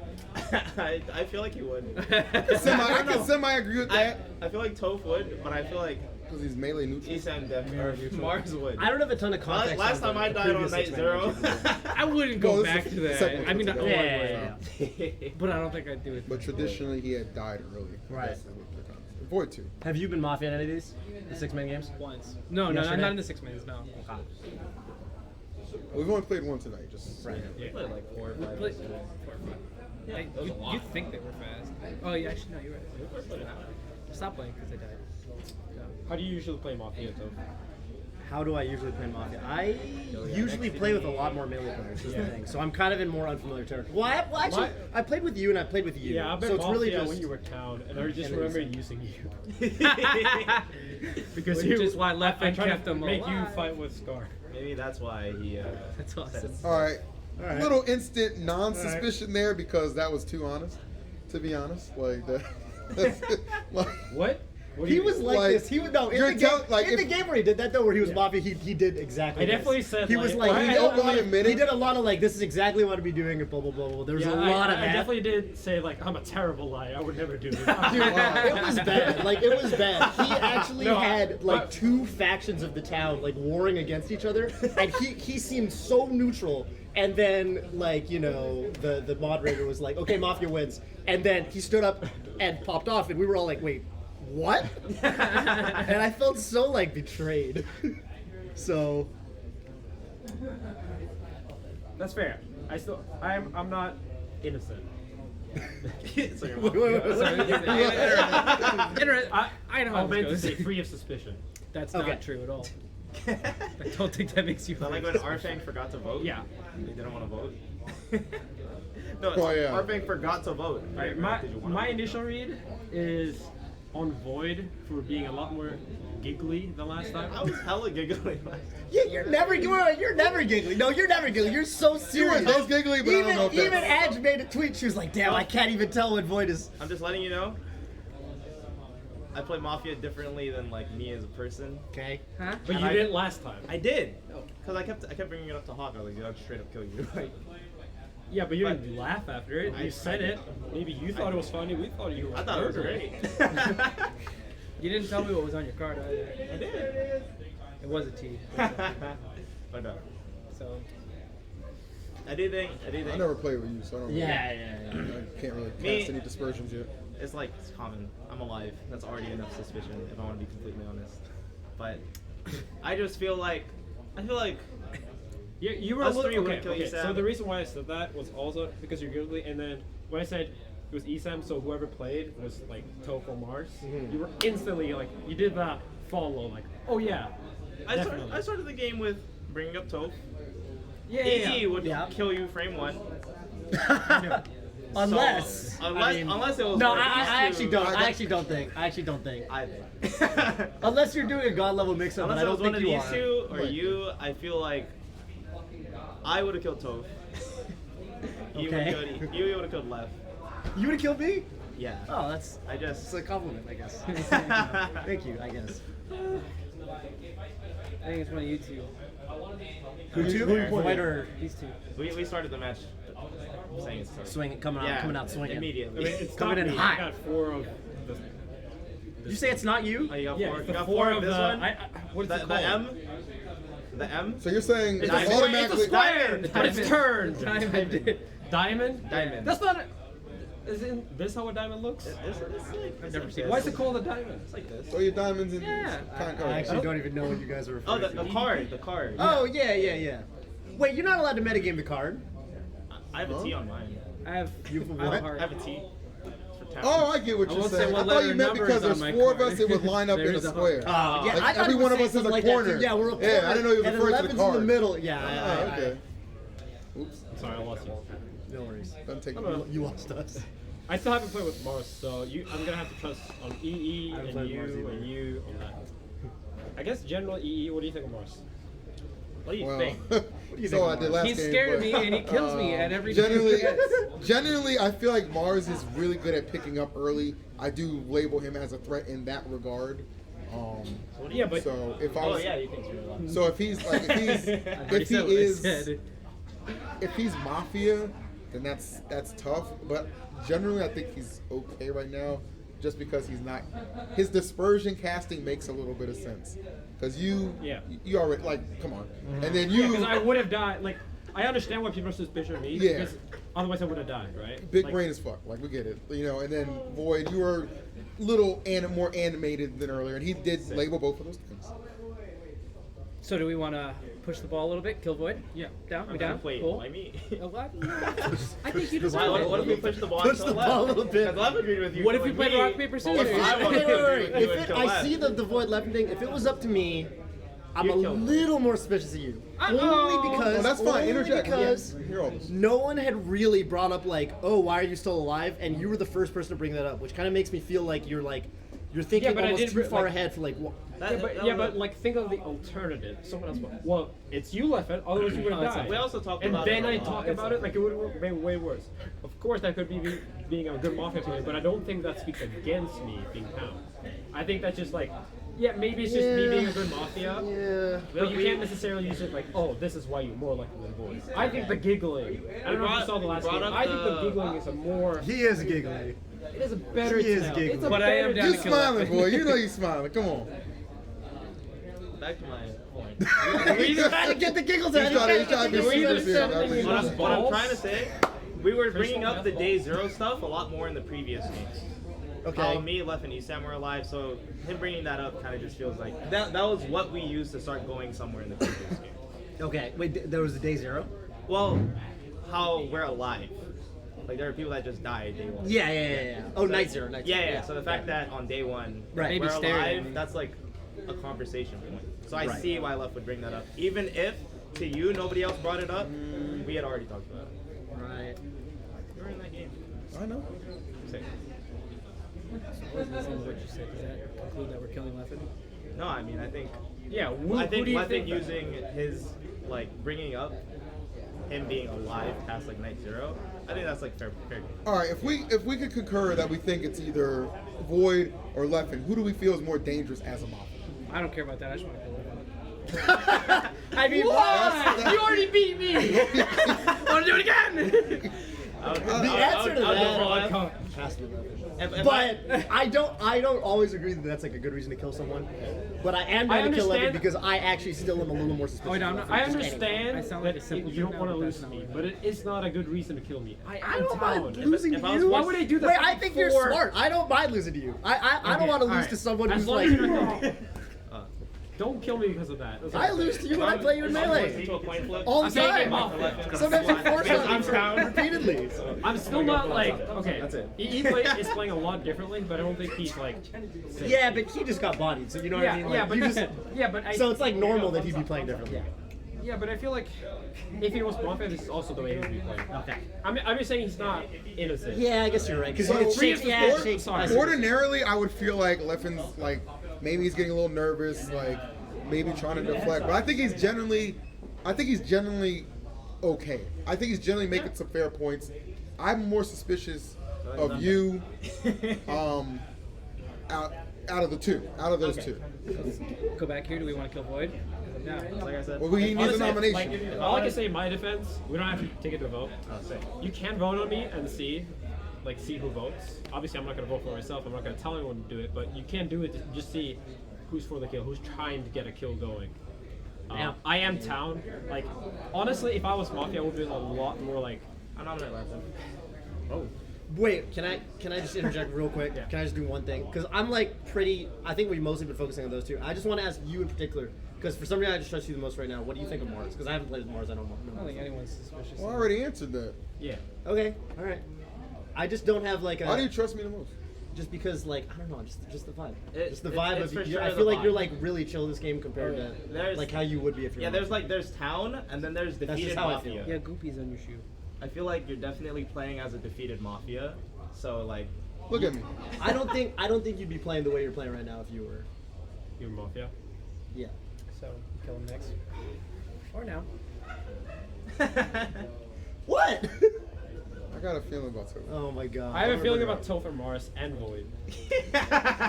I feel like he would. I can semi-agree with that. I feel like Toph would, but I feel like Because he's melee neutral. ESAM definitely, or Mars would. I don't have a ton of context. Last on time I the died on previous night six-man zero. matches. I wouldn't Well, go this back is to the that. second I mean, one. I would, Yeah. but I don't think I'd do it. But traditionally, he had died early. Right. That's what they're kind of- Void 2. Have you been Mafia in any of these? The 6-man games? Once. No, no, Yesterday? not in the 6 minutes. No. We've only played one tonight. Just Right. We played like 4 or 5. Play- 4 or 5. Hey, you think they were fast? Oh, yeah. Actually, no. You're right. Stop playing because they died. How do you usually play Mafia, Toph? How do I usually play Mafia? I usually play with a lot more melee players, is the thing. So I'm kind of in more unfamiliar territory. Well, actually, I played with you and I played with you. Yeah, I've been so it's Mafia really just when you were town, and I just and then remember ESAM. using you. because Which you is why I Leffen tried kept to them make you alive. fight with Scar. Maybe that's why he. That's awesome. Alright. Alright. Little instant non-suspicion there because that was too honest. To be honest. Like, that. Like, What? What do He you was mean? like Like, this. He would no in you're the game. tell- like, in the if- game where he did that though, where he was Mafia, he did exactly. I this. definitely said, he was like, like he I did, a don't lot really of, admit he it. did a lot of like this is exactly what I'd be doing and blah blah blah blah. There's a lot of I that. definitely did say like I'm a terrible liar. I would never do this. Dude, it was bad. Like it was bad. He actually No, had like but- 2 factions of the town like warring against each other, and he seemed so neutral. And then like you know the moderator was like, okay, Mafia wins, and then he stood up and popped off, and we were all like, wait, what? And I felt so like betrayed. So That's fair. I'm not innocent. So you're wait, wait, wait, Sorry, wait. I know how I meant to this say goes. free of suspicion. That's Okay. not true at all. I don't think that makes you. Not like when Arfang forgot to vote. Yeah. He didn't want to vote. No, Oh, yeah. Arfang forgot to vote. Right, my initial read is on VoiD for being a lot more giggly than last time. I was hella giggling. Yeah, you're never giggly. No, you're never giggly. You're so serious. was giggly, but I don't know if even that's- Edge made a tweet. She was like, "Damn, I can't even tell when VoiD is." I'm just letting you know. I play Mafia differently than like me as a person. Okay. Huh? But And you I- didn't last time. I did, because I kept bringing it up to Hawk. I was like, dude, I'll just straight up kill you. Like, Yeah, but you didn't laugh after it. I- You said I it. Maybe you thought it was funny. We thought you were. I thought it was murdering. great. You didn't tell me what was on your card either. I did. It was a T. But no, So I did think. I never played with you, so I don't know. Yeah. I can't really cast Me- any dispersions yet. It's like it's common. I'm alive. That's already enough suspicion, if I want to be completely honest. But I just feel like You were Us a little three okay. wouldn't kill Okay, ESAM. so the reason why I said that was also because you're giggly, and then when I said it was ESAM, so whoever played was like Toph or Mars. You were instantly like you did that follow, like oh yeah, definitely. I started the game with bringing up Toph. yeah, AE yeah. would Yeah. kill you frame 1. Unless. Unless it was. No, for I these actually two. don't. I actually don't think. I think. Unless you're doing a god level mix up, Unless and I it was don't one think of you these are. two or Right. you, I feel like I would have killed Toph. Okay. You would have killed Leff. You would have killed me? Yeah. Oh, that's I just. a compliment, I guess. Thank you, I guess. I think it's one of you two. Who two? Void or These two. We started the match saying it's Toph. swing coming out swinging. immediately. I mean, it's Coming not in me. hot. I got 4 of the. Did you say it's not you? Oh, you got Yeah, 4. it's You the got 4 4 of of this the. one. What is The it called? M. The M. So you're saying It's it's a square. It's a automatically. square. But it's turned. Diamond. Diamond. Diamond. That's not. Isn't this how a diamond looks? I've never seen Why is it called a diamond? It's like this. So your diamonds in. Yeah. I actually don't even know what you guys are referring Oh, to. the card. The card. Oh, yeah. Wait, you're not allowed to metagame the card? I have a T on mine. I have. You have I have a what? heart. I have a T. For town. Oh, I get what I you're won't say saying. I what thought letter you meant number because is on there's my 4 of card. us, it would line up in a There's a- square. Yeah, Like, I thought every it was one of saying us is a something like that, corner. too. Yeah, we're a corner. Yeah, I didn't know you And referred to the 11's in card. the middle. Yeah. Oh, okay. Oops. Sorry, I lost you. No worries. Doesn't take You lost us. I still haven't played with Mars, so I'm gonna have to trust on EE haven't and played you Mars either. and you on that. I guess general EE. What do you think of Mars? What do you Well, think? so I did last He's game, scared of but, me and he kills me at every generally, game. generally, I feel like Mars is really good at picking up early. I do label him as a threat in that regard. Yeah, but So if I Oh was, yeah, you think so. so if he's like if he's Mafia, then that's tough. But generally, I think he's okay right now, just because he's not. His dispersion casting makes a little bit of sense, because you already like, come on, and then you because I would have died. Like, I understand why people are suspicious of me. Yeah. Because otherwise, I would have died, right? big Like, brain as fuck. Like, we get it, you know. And then VoiD, you were little more animated than earlier, and he did label both of those things. So do we want to push the ball a little bit? Kill VoiD? Yeah. Down? We I'm down? gonna play Cool. by me. Oh, what? I think you deserve Why, it. what if we push the ball? Push to the left? ball a little bit. Because I've agreed with you. What if we with played me, rock, paper, but scissors? if I want to If I see the VoiD Leffen thing, if it was up to me, I'm a little more suspicious of you. Only because. Oh, that's fine. only Interject. Because Yeah, hear all this. no one had really brought up like, oh, why are you still alive? And you were the first person to bring that up, which kind of makes me feel like you're thinking but I almost didn't too br- far like- ahead for like. But like think of the alternative. Someone else. Well, it's you, Leffen. Otherwise, you would have No, it's died. not. We also talked And about then it a I lot. talk about it like it would have been way worse. Of course, that could be being a good Mafia player, but I don't think that speaks against me being Pound. I think that's just like, yeah, maybe it's just me being a good Mafia. Yeah. But you can't necessarily use it like, oh, this is why you're more likely than boys. I think the giggling. I don't know if you saw the last game. I think the giggling is a more. He is giggly. It is a better. He is tell. giggling. It's a But I am better down You to kill smiling, Leffen. boy. You know you smiling. Come on. Back to my point. He's trying to get the giggles out. He's trying to be We're either serious. sending you those What I'm balls- trying to say, we were bringing up the day zero stuff a lot more in the previous games. Okay. Me, Leffen, and ESAM were alive, so him bringing that up kind of just feels like that was what we used to start going somewhere in the previous game. Okay. Wait, there was a day zero. Well, how we're alive. Like, there are people that just died day one. Yeah. Oh, night zero. Night zero. Yeah. So the fact that on day one Right. Maybe we're staring at me. alive, that's like a conversation point. So I Right. see why Leff would bring that up. Even if, to you, nobody else brought it up, we had already talked about it. Right. You were in that game. I know. Sick. What you said, does that conclude that we're killing Leffen? No, I mean, I think Yeah, I think who do you Leffen think using his, like, bringing up him being alive past, like, night zero, I think that's, like, fair game. All right, if we could concur that we think it's either VoiD or Leffen, who do we feel is more dangerous as a Mafia? I don't care about that. I just want to kill Leffen. I mean, That's- you already beat me! Want to do it again? The answer to that that. has to be Leffen. If But I don't always agree that that's like a good reason to kill someone. But I am I going to kill Leffen understand- because I actually still am a little more suspicious. Oh, wait, no, of I'm not- Leffen I just anyway. understand I sound like that a simple you don't dude want to now, but lose that's to not me, what I but it is not a good reason to kill me. I don't mind Town. losing if to I was you. Why would I do that? Wait, I think you're for- smart. I don't mind losing to you. I don't Okay, want to lose alright. to someone As who's long like. as you're not don't kill me because of that. That's all I I'm lose saying. to you when I play you in melee. To a coin flip. All the I'm taking time. him off. Sometimes you force Because I'm it Town. repeatedly. I'm still not like okay. That's it. He is playing a lot differently, but I don't think he's like. sick. Yeah, but he just got bodied, so you know what I mean? Like, but you just, yeah, but I, so it's like normal that he'd be playing differently. Yeah, but I feel like if he was Mafia, this is also the way he would be playing. Okay. I'm just saying he's not innocent. Yeah, I guess you're right. Because So, it's shakes. free Yeah, as it shakes. sorry. I see. Ordinarily, I would feel like Leffen's like maybe he's getting a little nervous, like maybe trying to deflect. But I think he's generally okay. I think he's generally making some fair points. I'm more suspicious of you, out of those two. Go back here. Do we want to kill VoiD? Yeah. Like I said. Well, he needs a Honestly, nomination. like, all I can say in my defense, we don't have to take it to a vote. You can vote on me and see who votes. Obviously, I'm not going to vote for myself. I'm not going to tell anyone to do it, but you can do it to just see who's for the kill, who's trying to get a kill going. Yeah. I am Town. Like, honestly, if I was Mafia, I would be a lot more like. I'm nominating Leffen. Oh. Wait, can I just interject real quick? Yeah. Can I just do one thing? Because I'm like I think we've mostly been focusing on those two. I just want to ask you in particular, because for some reason I just trust you the most right now. What do you think of Mars? Because I haven't played as Mars, I don't know. I don't think anyone's suspicious. Well, I already answered that. Yeah. Okay, all right. I just don't have like a. Why do you trust me the most? Just because, like, I don't know, just the vibe. Just the It's vibe for of sure I the feel like vibe. you're like really chill this game compared to There's- like how you would be if you're. Yeah, there's town and then there's That's defeated just how I mafia. feel. Yeah, Goopy's on your shoe. I feel like you're definitely playing as a defeated mafia. So like, Look at me. I don't think you'd be playing the way you're playing right now if you were. You're Mafia. Yeah. So, kill him next. Or now. What? I got a feeling about Toph. Oh my god. I have a feeling about Toph and Morris and VoiD.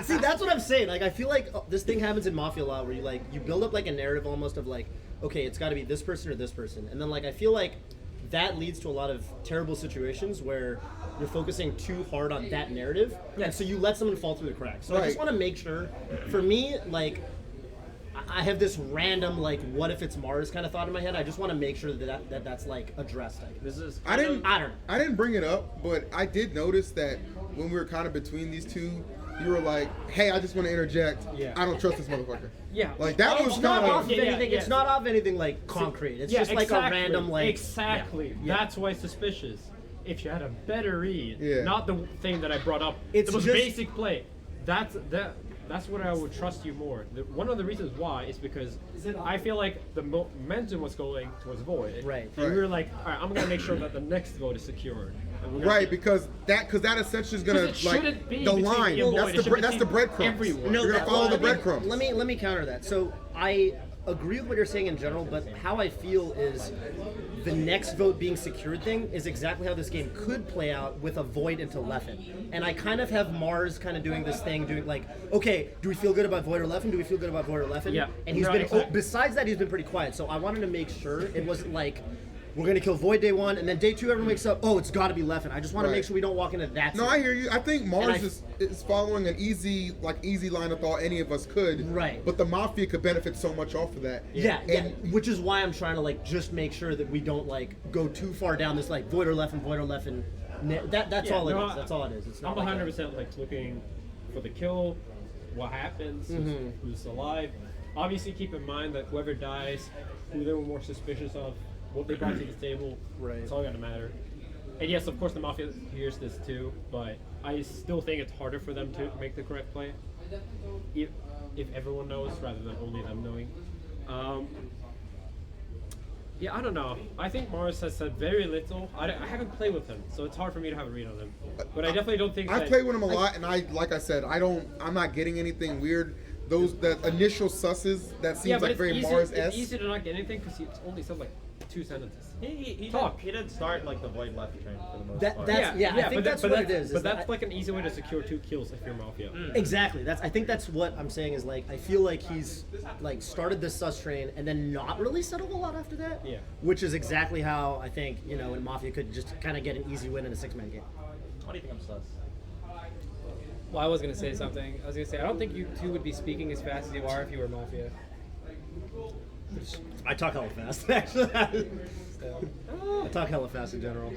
See, that's what I'm saying. Like, I feel like this thing happens in Mafia a lot, where you build up like a narrative almost of like, okay, it's got to be this person or this person, and then like I feel like that leads to a lot of terrible situations where you're focusing too hard on that narrative, and so you let someone fall through the cracks. So I just Right. want to make sure, for me, like. I have this random like, what if it's Mars kind of thought in my head. I just want to make sure that's like addressed. this is. I didn't. I don't know. I didn't bring it up, but I did notice that when we were kind of between these two, you were like, "Hey, I just want to interject. Yeah. I don't trust this motherfucker." Yeah. Like that was It's not kind off of. of anything. yeah. It's not off anything like concrete. It's just like a random like. Exactly. Yeah. That's why it's suspicious. If you had a better read, Yeah. not the thing that I brought up, It's the most just- basic play. That's what I would trust you more. One of the reasons why is because I feel like the momentum was going towards VoiD. Right. And we were like, all right, I'm gonna make sure that the next vote is secured. And we're gonna Right, keep- because that essentially is gonna 'Cause it like shouldn't be the between line. me and That's VoiD. It the should that's be the breadcrumbs. everyone. You're gonna follow the breadcrumbs. Let me counter that. So I agree with what you're saying in general, but how I feel is the next vote being secured thing is exactly how this game could play out with a VoiD into Leffen. And I kind of have Mars kind of doing this thing, doing like, okay, do we feel good about VoiD or Leffen? Do we feel good about VoiD or Leffen? Yeah. And he's No, been, exactly. besides that, he's been pretty quiet. So I wanted to make sure it wasn't like, we're going to kill VoiD day one, and then day two everyone wakes up, oh, it's got to be Leffen. I just want to Right. make sure we don't walk into that. No, I hear you. I think Mars I- is following an easy line of thought any of us could. Right. But the Mafia could benefit so much off of that. Yeah, And which is why I'm trying to like just make sure that we don't like go too far down this like VoiD or Leffen. That's Yeah, all it no, is. That's all it is. It's I'm not like 100% like looking for the kill, what happens, who's alive. Obviously, keep in mind that whoever dies, who they were more suspicious of, what they brought to the table, Right. it's all gonna matter. And yes, of course, the Mafia hears this too, but I still think it's harder for them to make the correct play if everyone knows rather than only them knowing. Yeah, I don't know. I think Morris has said very little. I haven't played with him, so it's hard for me to have a read on him. But I definitely don't think I've that played with him a lot, and like I said, I'm not getting anything weird. The initial susses that seems yeah, but like it's very easy, Mars-esque. it's easy to not get anything because it's only said like 2 sentences. He Talk. did start like the VoiD left train for the most That- part. that's- yeah, I think that's what it is. But that's like an easy way to secure 2 kills if you're Mafia. Exactly. I think that's what I'm saying is like I feel like he's like started this sus train and then not really said a whole lot after that. Yeah. Which is exactly how I think in Mafia could just kind of get an easy win in a 6-man game. Why do you think I'm sus? Well, I was gonna say something. I was gonna say I don't think you two would be speaking as fast as you are if you were Mafia. I talk hella fast, actually. I talk hella fast in general.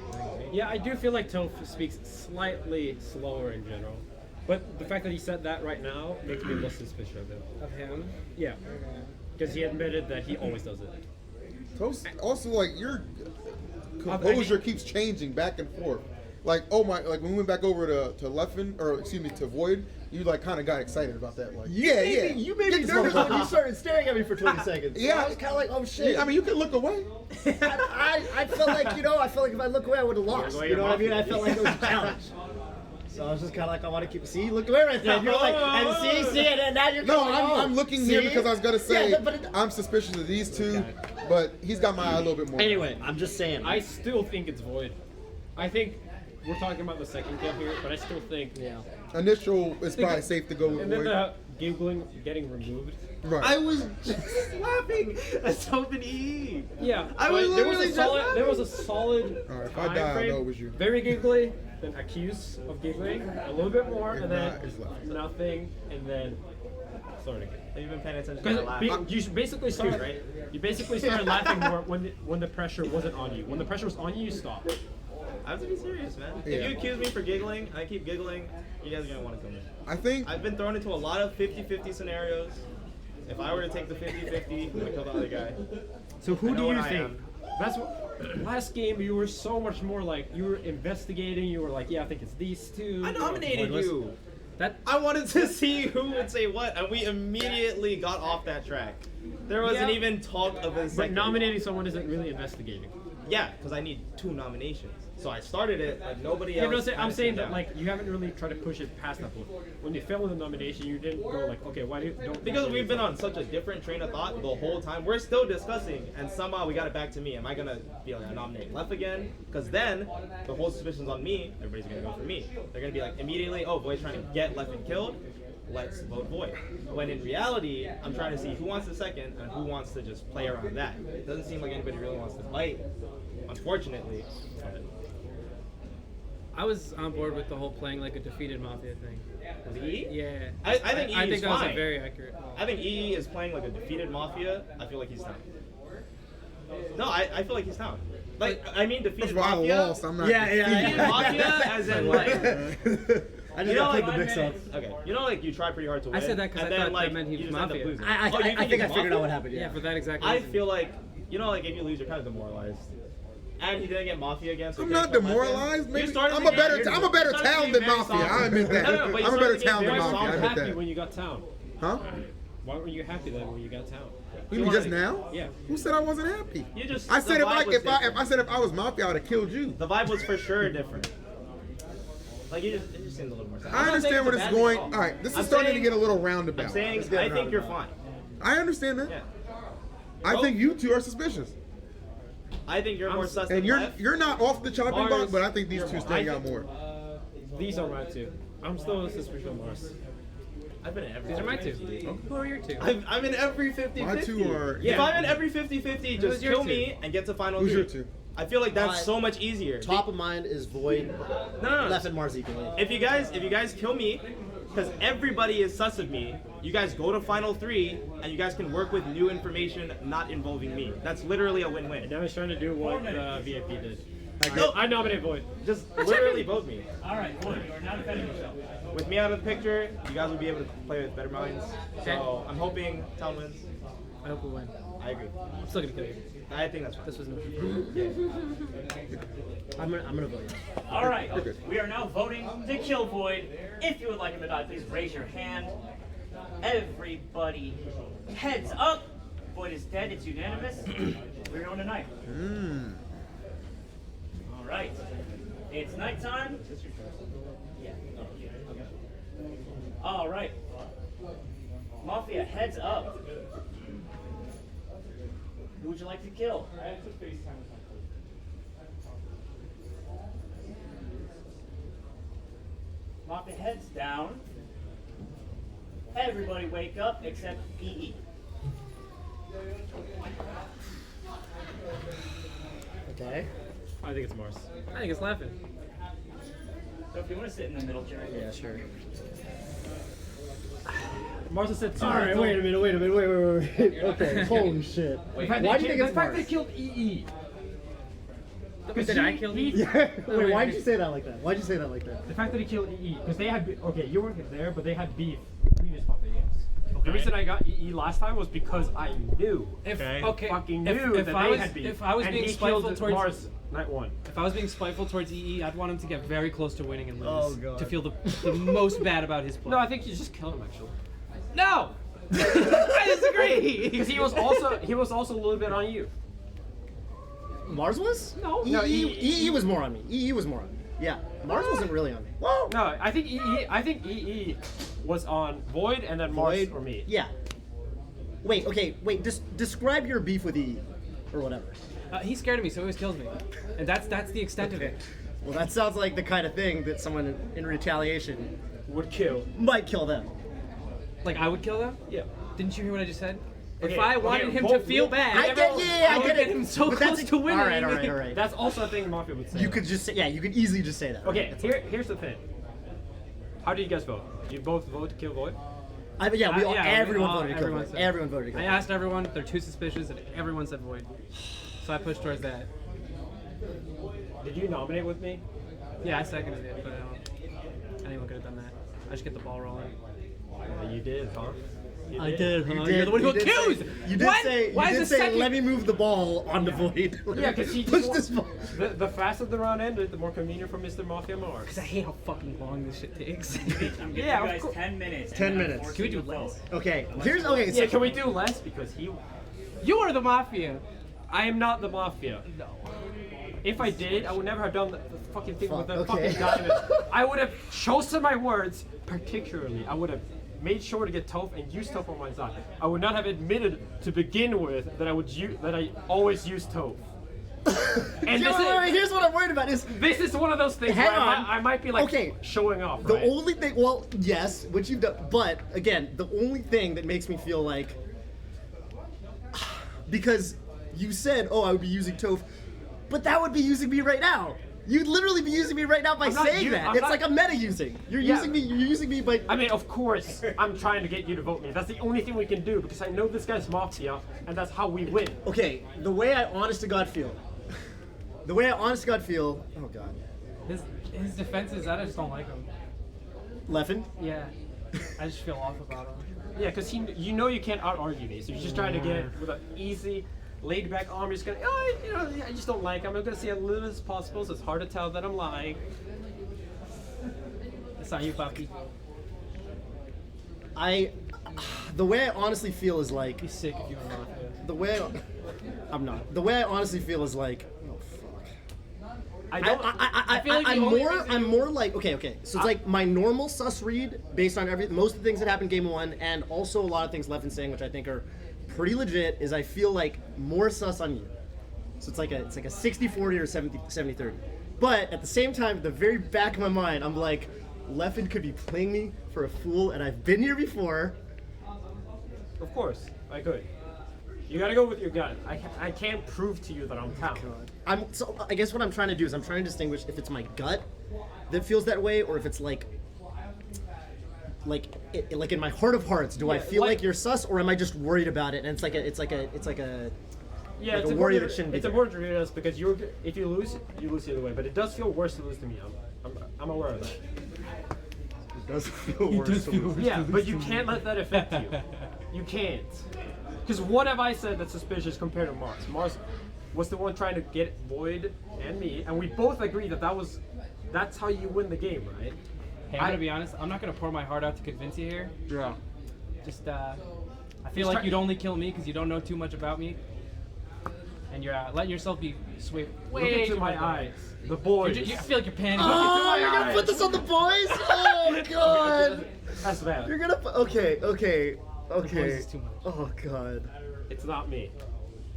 Yeah, I do feel like Toph speaks slightly slower in general. But the fact that he said that right now makes me less suspicious of him. Of him. Yeah. Because he admitted that he always does it. Toast, also, like your composure keeps changing back and forth. Like, oh my, like when we went back over to Leffen, or excuse me, to VoiD, you like kind of got excited about that. Like, yeah. You made me Get nervous when nervous. you started staring at me for 20 seconds. Yeah. I was kind of like, oh shit. Yeah, I mean, you can look away. I felt like, I felt like if I look away, I would have lost. away You know your what I mean? I Mafia. felt like it was a challenge. So I was just kind of like, I want to keep. See, look away right there. And you're like, and see, and now you're. No, going, oh, I'm looking here see? because I was gonna say Yeah, but I'm suspicious of these two, but he's got my eye a little bit more. anyway, I'm just saying. I still think it's VoiD. I think we're talking about the second kill here, but I still think. Yeah. Initial, it's probably safe to go with And then VoiD. the giggling getting removed. Right. I was just laughing at Toph and EE. Yeah, I but was there was literally a just solid. laughing. There was a solid. All right, if I time die, I frame, know it was you. Very giggly, then accused of giggling, a little bit more, If and then not, it's left. nothing, and then started again. Have you been paying attention to my laugh? Because you basically started, right? You basically started laughing more when the pressure wasn't on you. When the pressure was on you, you stopped. I have to be serious, man. Yeah. If you accuse me for giggling, and I keep giggling, you guys are gonna want to kill me. I think I've been thrown into a lot of 50-50 scenarios. If I were to take the 50-50, I'm gonna kill the other guy. So I who know do what you I think? am. That's what. last game you were so much more like you were investigating. You were like, yeah, I think it's these two. I nominated Void was- you. That I wanted to see who would say what, and we immediately got off that track. There wasn't Yeah. even talk of a But second. nominating someone isn't really investigating. Yeah, because I need 2 nominations. So I started it, like nobody Yeah, else. but I'm kinda saying came that down. like you haven't really tried to push it past that point. When you failed with the nomination, you didn't go like, okay, why don't? Because we've been on such a different train of thought the whole time. We're still discussing, and somehow we got it back to me. Am I gonna be like, I nominate Leff again? Because then the whole suspicion's on me. Everybody's gonna go for me. They're gonna be like immediately, oh, Void's trying to get Leffen killed. Let's vote Void. When in reality, I'm trying to see who wants the second and who wants to just play around that. It doesn't seem like anybody really wants to fight, unfortunately. But I was on board with the whole playing like a defeated Mafia thing. was it E? Yeah. I think E I is think that was a fine. very accurate. I think EE is playing like a defeated Mafia. I feel like he's down. No, I feel like he's down. Like, I mean That's defeated why I Mafia. lost. I'm not. Defeated Mafia as in like, I just you know, got like played the mix up. okay, you know, like you try pretty hard to win. I said that 'cause and I then, thought like, that meant he you was just end up Mafia. losing. I Oh, you think I he's figured out Mafia? what happened. Yeah, Yeah. for that exact I reason. feel like, you know, like if you lose, you're kind of demoralized. And he didn't get Mafia again. So I'm he not couldn't come back in. demoralized. You Maybe started I'm the a better. game- I'm a better you started the talent game than very Mafia. somber. I admit that. No, no, but you I'm a started better the game talent than very Mafia. I somber. admit happy that. when you got town. Huh? Why were you happy then when you got town? You mean just now? Yeah. Who said I wasn't happy? You just. I said the if I vibe was if I different. if I said if I was Mafia, I would have killed you. The vibe was for sure different. Like it just seemed a little more sad. I understand where this is going. All right, this is starting to get a little roundabout. I'm saying Let's get I it think you're roundabout. fine. I understand that. Yeah. I think you two are suspicious, I think you're more sus than and Leff. you're not off the chopping Mars, block, but I think these two I stand out think- more. These are my two. I'm still suspicious of Mars. I've been in every. These are my two. Who are your two? I'm in every 50-50. My two are- If Yeah. I'm in every 50-50, just Who's your kill two? me and get to final Who's three. your two? I feel like that's My- so much easier. Top of mind is Void, No. Leff and Mars equally. If you guys kill me, because everybody is sus of me, you guys go to final 3 and you guys can work with new information not involving me. That's literally a win-win. And now he's trying to do what the VIP did. No, I nominate Void. just literally vote me. All right, Void, you are now defending yourself. With me out of the picture, you guys will be able to play with better minds. So I'm hoping Town wins. I hope we win. I agree. I'm still gonna kill you. I think that's fine. This was no. I'm gonna vote yes. All right, we are now voting to kill Void. If you would like him to die, please raise your hand. Everybody, heads up. Void is dead. It's unanimous. We're on tonight. All right, it's nighttime. Yeah. All right. Mafia, heads up. Who would you like to kill? Mafia, heads down. Everybody wake up except EE. Okay. I think it's Mars. I think it's laughing. So if you want to sit in the middle chair. Yeah, sure. Mars has said two. All right, wait a minute. Wait. Okay, holy shit. The fact Why do you think the it's fact Mars? they killed EE. Did I kill you? Yeah. Wait, why'd you say that like that? Why'd you say that like that? The fact that he killed EE, because they had, okay, you weren't there, but they had beef previous Mafia games. The reason I got EE last time was because I knew. Fucking knew if that I they was- had beef. if I was and being he spiteful killed towards- Mars night 1. If I was being spiteful towards EE, I'd want him to get very close to winning and lose. Oh, God. To feel the most bad about his play. No, I think you just kill him actually. No! I disagree! Because he was also a little bit on you. Mars was? No. EE was more on me. EE was more on me. Yeah. Mars wasn't really on me. No, I think EE was on Void and then Mars Void or me. Yeah. Wait. Describe your beef with EE, or whatever. He's scared of me, so he always kills me. And that's the extent of it. Well, that sounds like the kind of thing that someone in retaliation Would kill. might kill them. Like, I would kill them? Yeah. Didn't you hear what I just said? Okay, If I wanted him to feel bad, I get him so But close that's- to winning. All right. That's also a thing Mafia would say. You could just say, yeah, you could easily just say that. Okay, here's the thing. How did you guys vote? You both vote to kill Void? Everyone voted to kill everyone Void. said- Everyone voted to kill I Void. asked everyone, they're too suspicious, and everyone said Void. So I pushed towards that. Did you nominate with me? Yeah, I seconded it, but anyone could have done that. I just get the ball rolling. You did, huh? I did, huh? You You're did, the one who you did accused! say- You did What? say, Why you is did the say second- let me move the ball on the void. Yeah, because he push just this ball. The faster the round ended, the more convenient for Mr. Mafia Mars. Because I hate how fucking long this shit takes. I'm giving Yeah, you of guys course. 10 minutes. 10 and then I'm minutes. forcing Can we do you to vote. less? Okay, here's okay. Yeah, can we do less? Because You are the Mafia. I am not the Mafia. No. If I did, I would never have done the fucking thing with the okay. fucking diamond. I would have chosen my words particularly. I would have made sure to get Toph and use Toph on my side. I would not have admitted to begin with that I always use Toph. And Here's what I'm worried about is this is one of those things Hang where on. I might be like Okay. showing off. the Right? only thing. Well, yes, what you've done, but again, the only thing that makes me feel like because you said, "Oh, I would be using Toph," but that would be using me right now. You'd literally be using me right now by I'm not saying u- that. I'm It's not- like a meta using. You're Yeah. using me. You're using me by. I mean, of course, I'm trying to get you to vote me. That's the only thing we can do because I know this guy's Mafia, and that's how we win. Okay, the way I honest to God feel. The way I honest to God feel. Oh God. His defense is that I just don't like him. Leffen. Yeah. I just feel off about him. Yeah, because you know you can't out-argue me, so you're just trying to get it with an easy, laid-back arm. You're just gonna, I just don't like him. I'm gonna say as little as possible, so it's hard to tell that I'm lying. It's not you, Papi. The way I honestly feel is like. Be sick if you were Mafia. The way I'm not. The way I honestly feel is like. Oh fuck. I feel like the only reason I'm more like okay. So it's like my normal sus read based on most of the things that happened in game one, and also a lot of things Leffen saying, which I think are pretty legit. Is I feel like more sus on you. So it's like a 60-40 or 70-30. But at the same time, the very back of my mind, I'm like, Leffen could be playing me for a fool, and I've been here before. Of course, I could. You gotta go with your gut. I can't prove to you that I'm talented. So I guess what I'm trying to do is I'm trying to distinguish if it's my gut that feels that way, or if it's like in my heart of hearts, do I feel like you're sus, or am I just worried about it? And it's like a Yeah, like it's a worry important. that shouldn't be It's there. important to realize because if you lose, you lose either way. But it does feel worse to lose to me. I'm aware of that. It does feel worse. Yeah, but you can't let that affect you. You can't. Because what have I said that's suspicious compared to Mars? Mars was the one trying to get VoiD and me, and we both agree that that's how you win the game, right? Hey, I'm gonna be honest. I'm not gonna pour my heart out to convince you here. Yeah. Just I feel like you'd only kill me because you don't know too much about me, and you're letting yourself be swayed Look way into too my much. eyes. The boys. I feel like you're panicking. Oh, you're gonna put this on the boys? Oh God! That's bad. You're gonna okay. Boys is too much. Oh God! It's not me.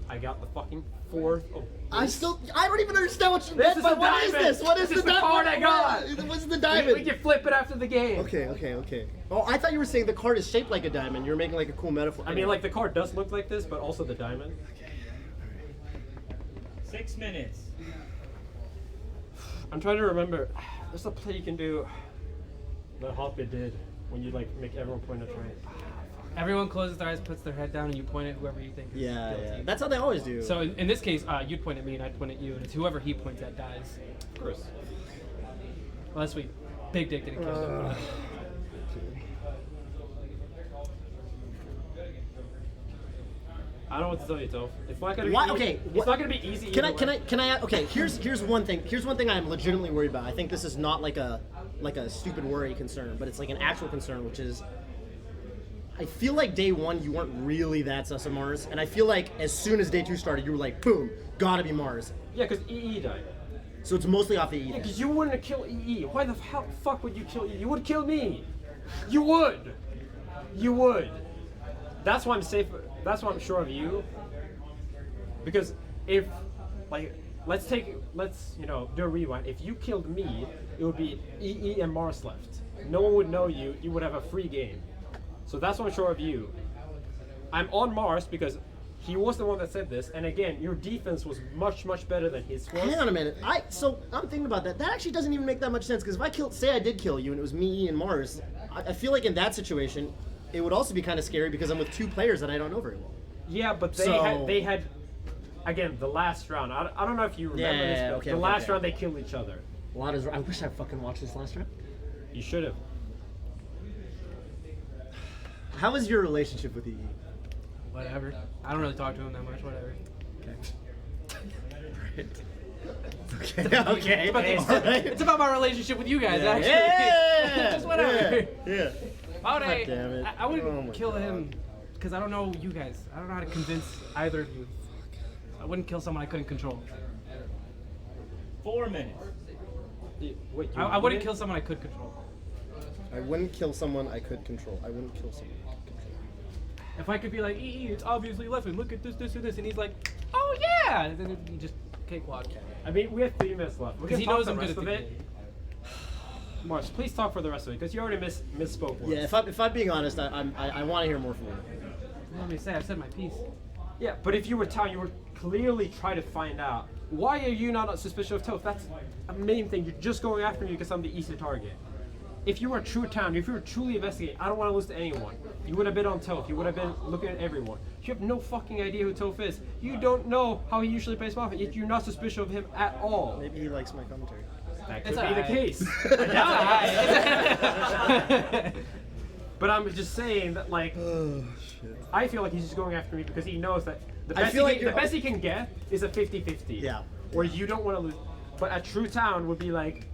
I got the fucking fourth. Oh, I don't even understand what you This meant is by the what is diamond. this? What is This is the the card diamond? I got. What's the we diamond? can flip it after the game. Okay. Oh, I thought you were saying the card is shaped like a diamond. You were making like a cool metaphor. I mean, like the card does look like this, but also the diamond. 6 minutes. I'm trying to remember. There's a play you can do that Hoppy did when you like make everyone point at right. Everyone closes their eyes, puts their head down, and you point at whoever you think is guilty. That's how they always do. So in this case, you'd point at me and I'd point at you, and it's whoever he points at dies. Of course. Well, that's sweet. Big Dick didn't kill him. I don't know what to tell you, Toph. It's not gonna be. Why? Okay. It's not gonna be easy. Can either way. I? Okay. Here's one thing. Here's one thing I'm legitimately worried about. I think this is not like a stupid worry concern, but it's like an actual concern, which is. I feel like day one you weren't really that sus of Mars, and I feel like as soon as day two started, you were like, boom, gotta be Mars. Yeah, because EE died. So it's mostly off the EE. Yeah, because you wouldn't kill EE. Why the fuck would you kill EE? You would kill me. You would. You would. That's why I'm safe. That's why I'm sure of you. Because if, like, let's do a rewind. If you killed me, it would be EE and Mars left. No one would know you. You would have a free game. So that's why I'm sure of you. I'm on Mars because he was the one that said this, and again, your defense was much, much better than his was. Hang on a minute. So I'm thinking about that. That actually doesn't even make that much sense, because if I did kill you and it was me and Mars, I feel like in that situation, it would also be kind of scary because I'm with two players that I don't know very well. Yeah, but they had again the last round. I don't know if you remember this, but the last round they killed each other. I wish I fucking watched this last round. You should have. How is your relationship with EE? Whatever. I don't really talk to him that much. Whatever. Okay. It's about my relationship with you guys, actually. Yeah. Just whatever. Yeah. Why would God damn it. I wouldn't Oh my kill him because I don't know you guys. I don't know how to convince either of you. I wouldn't kill someone I couldn't control. 4 minutes. Wait, I wouldn't kill someone I could control. I wouldn't kill someone I could control. I wouldn't kill someone I could control. If I could be like, it's obviously Leffen, look at this, this, and this, and he's like, oh yeah, and then you just cakewalk. I mean, we have 3 minutes left. We Because can he talk knows the I'm good rest at of the it. Mars, please talk for the rest of it, because you already misspoke once. Yeah, if I'm being honest, I want to hear more from you. Let me say, I've said my piece. Yeah, but if you were Tao, you were clearly trying to find out, why are you not suspicious of Toph? That's a main thing. You're just going after me because I'm the easy target. If you were a true Town, if you were truly investigating, I don't want to lose to anyone. You would have been on Toph. You would have been looking at everyone. You have no fucking idea who Toph is. You don't know how he usually plays Mafia, yet you're not suspicious of him at all. Maybe he likes my commentary. That could It's be the alright. case. But I'm just saying that, like, Oh shit. I feel like he's just going after me because he knows that the best, feel like the you're- best he can get is a 50-50. Yeah. Where you don't want to lose. But a true Town would be like,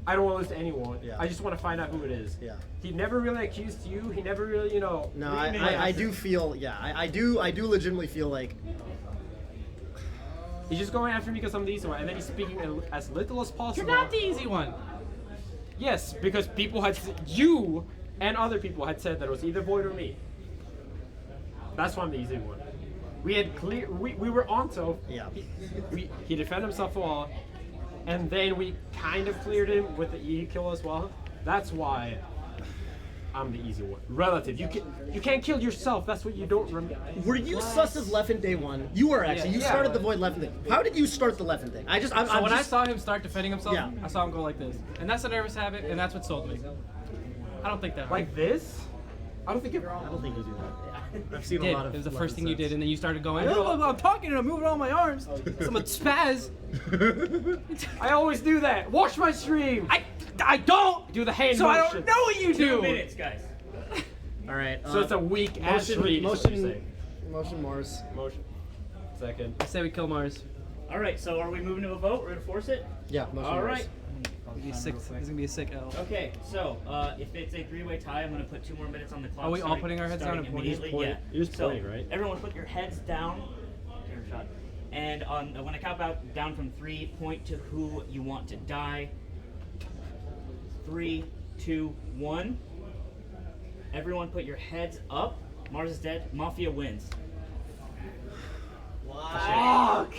I don't want to lose to anyone. Yeah. I just want to find out who it is. Yeah. He never really accused you. He never really, you know. No, really I do feel, yeah, I do legitimately feel like, He's just going after me because I'm the easy one, and then he's speaking as little as possible. You're not the easy one. Yes, because people had you and other people had said that it was either VoiD or me. That's why I'm the easy one. We had clear. We were on Toph. Yeah. He defended himself a lot, and then we kind of cleared him with the E kill as well. That's why I'm the easy one. Relative. You can't kill yourself. That's what you don't remember. were you sus of Leffen day one? You were actually. You Yeah. started the VoiD Leffen thing. How did you start the Leffen thing? I'm So when I just, saw him start defending himself, Yeah. I saw him go like this. And that's a nervous habit, and that's what sold me. I don't think that Like this? I don't think it. I don't think you do that. I've seen did. a lot of. It was the Leffen first thing you sets. did, and then you started going, oh, I'm talking and I'm moving all my arms. So I'm a spaz. I always do that. Watch my stream. I don't Do the hand So I motion. don't know what you 2 do. minutes, guys. All right. So it's a weak ass read. is what you're saying. Motion Mars. Motion. Second. I say we kill Mars. All right, so are we moving to a vote? We're gonna force it. Yeah. Motion All Mars. right. This is gonna be a sick L. Okay, so if it's a 3-way tie, I'm gonna put 2 more minutes on the clock. Are we all starting- putting our heads down starting and pointing? immediately? Yeah. You're just So pointing, right? everyone, put your heads down. Fair shot. And when I count out down from 3, point to who you want to die. 3, 2, 1. Everyone, put your heads up. Mars is dead. Mafia wins. Fuck!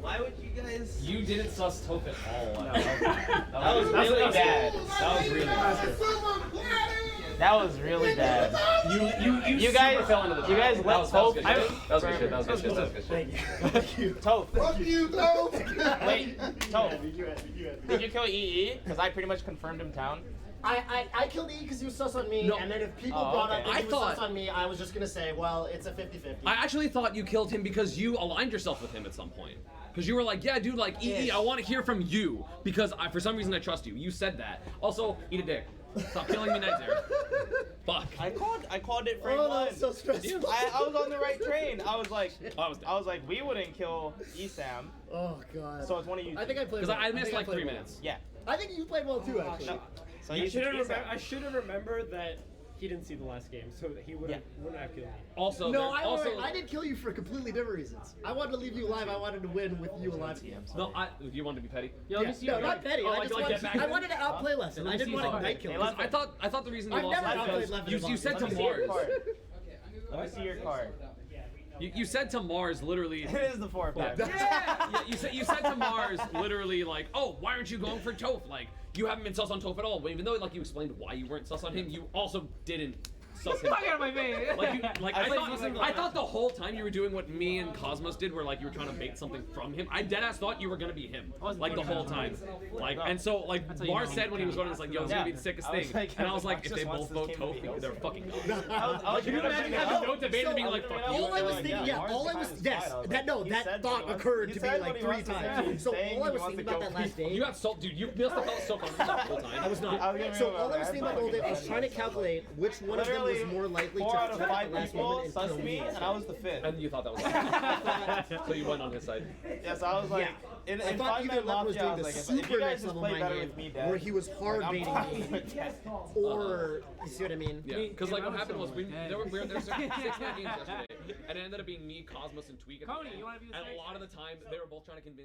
Why would you guys? You didn't sus Toph at all. That was really bad. That was really bad. That was really bad. You guys fell into the you trap. guys That let was good Toph. shit. That was good shit. That was good shit. That was good shit. Thank you. Toph. Fuck you, Toph. Wait, Toph. Did you kill EE? Because I pretty much confirmed him Town. I killed E because he was sus on me, No. and then if people Oh, brought okay. up that I he was thought- sus on me, I was just gonna say, well, it's a 50-50. I actually thought you killed him because you aligned yourself with him at some point. Because you were like, yeah, dude, like, EE, I want to hear from you. Because for some reason I trust you. You said that. Also, eat a dick. Stop killing me, Night Zero. Fuck. I called it frame Oh, one. that's so stressful. I was on the right train. I was like, we wouldn't kill ESAM. Oh god. So it's one of you. I think I played. Because well. I missed think like played 3 well. minutes. Yeah. I think you played well too, actually. No. So I you should should have remembered that he didn't see the last game, so that he wouldn't have killed me. Also, No, also, I didn't kill you for completely different reasons. I wanted to leave you alive. I wanted to win with you alive. no, you wanted to be petty. Yo, let me see No, your not petty. Oh, I like, just get wanted, back I in? wanted to outplay Lesson. I didn't want to night kill. Hey, him. I thought the reason you I've lost never outplayed was Leffen because you said Let to me see your Mars. card. Let me see your card. You said to Mars literally. It is the 4-pack. Yeah, you said to Mars literally like, oh, why aren't you going for Toph? Like, you haven't been sus on Toph at all. Even though like you explained why you weren't sus on him, you also didn't sus him. Fuck out of my face. I thought the whole time you were doing what me and Cosmos did, where like you were trying to bait something from him. I deadass thought you were gonna be him, like the whole time. Like, and so like how you Mars know. said when he was going, it's like, yo, it's gonna be the sickest I was thing. like, And I was like, Mars if they just both wants vote this game to be Toph, they're over. fucking gone. I was Can you imagine having no debate and being like, fuck you? All I was Like, thinking, yeah, Mars all I behind was, his yes, side, I was that like, he that said thought what he occurred wants- to he me said like what he 3 wants to say. times. He's So saying all I he was wants thinking to about go that last day. You got salt, dude. You must have felt so confident the whole time. I was not. I was gonna So be all I was like, thinking about all day, I was trying to calculate which one of them literally was more likely 4 to out of flip 5 at the last people moment and sussed kill me, me. and I was the 5th. And you thought that was so you went on his side. Yeah, so I was like, in I thought 5 either man Leffen was Mafia, I doing was the like, if you super guys next just level play mind better game, with me, Dad, where he was hard like, I'm baiting fine me, with that. or you see what I mean? Yeah, because like what I was happened was so we dead. there's 6 games yesterday, and it ended up being me, Cosmos, and Tweak. At Cody, the you end. wanna be the And a snake? lot of the time they were both trying to convince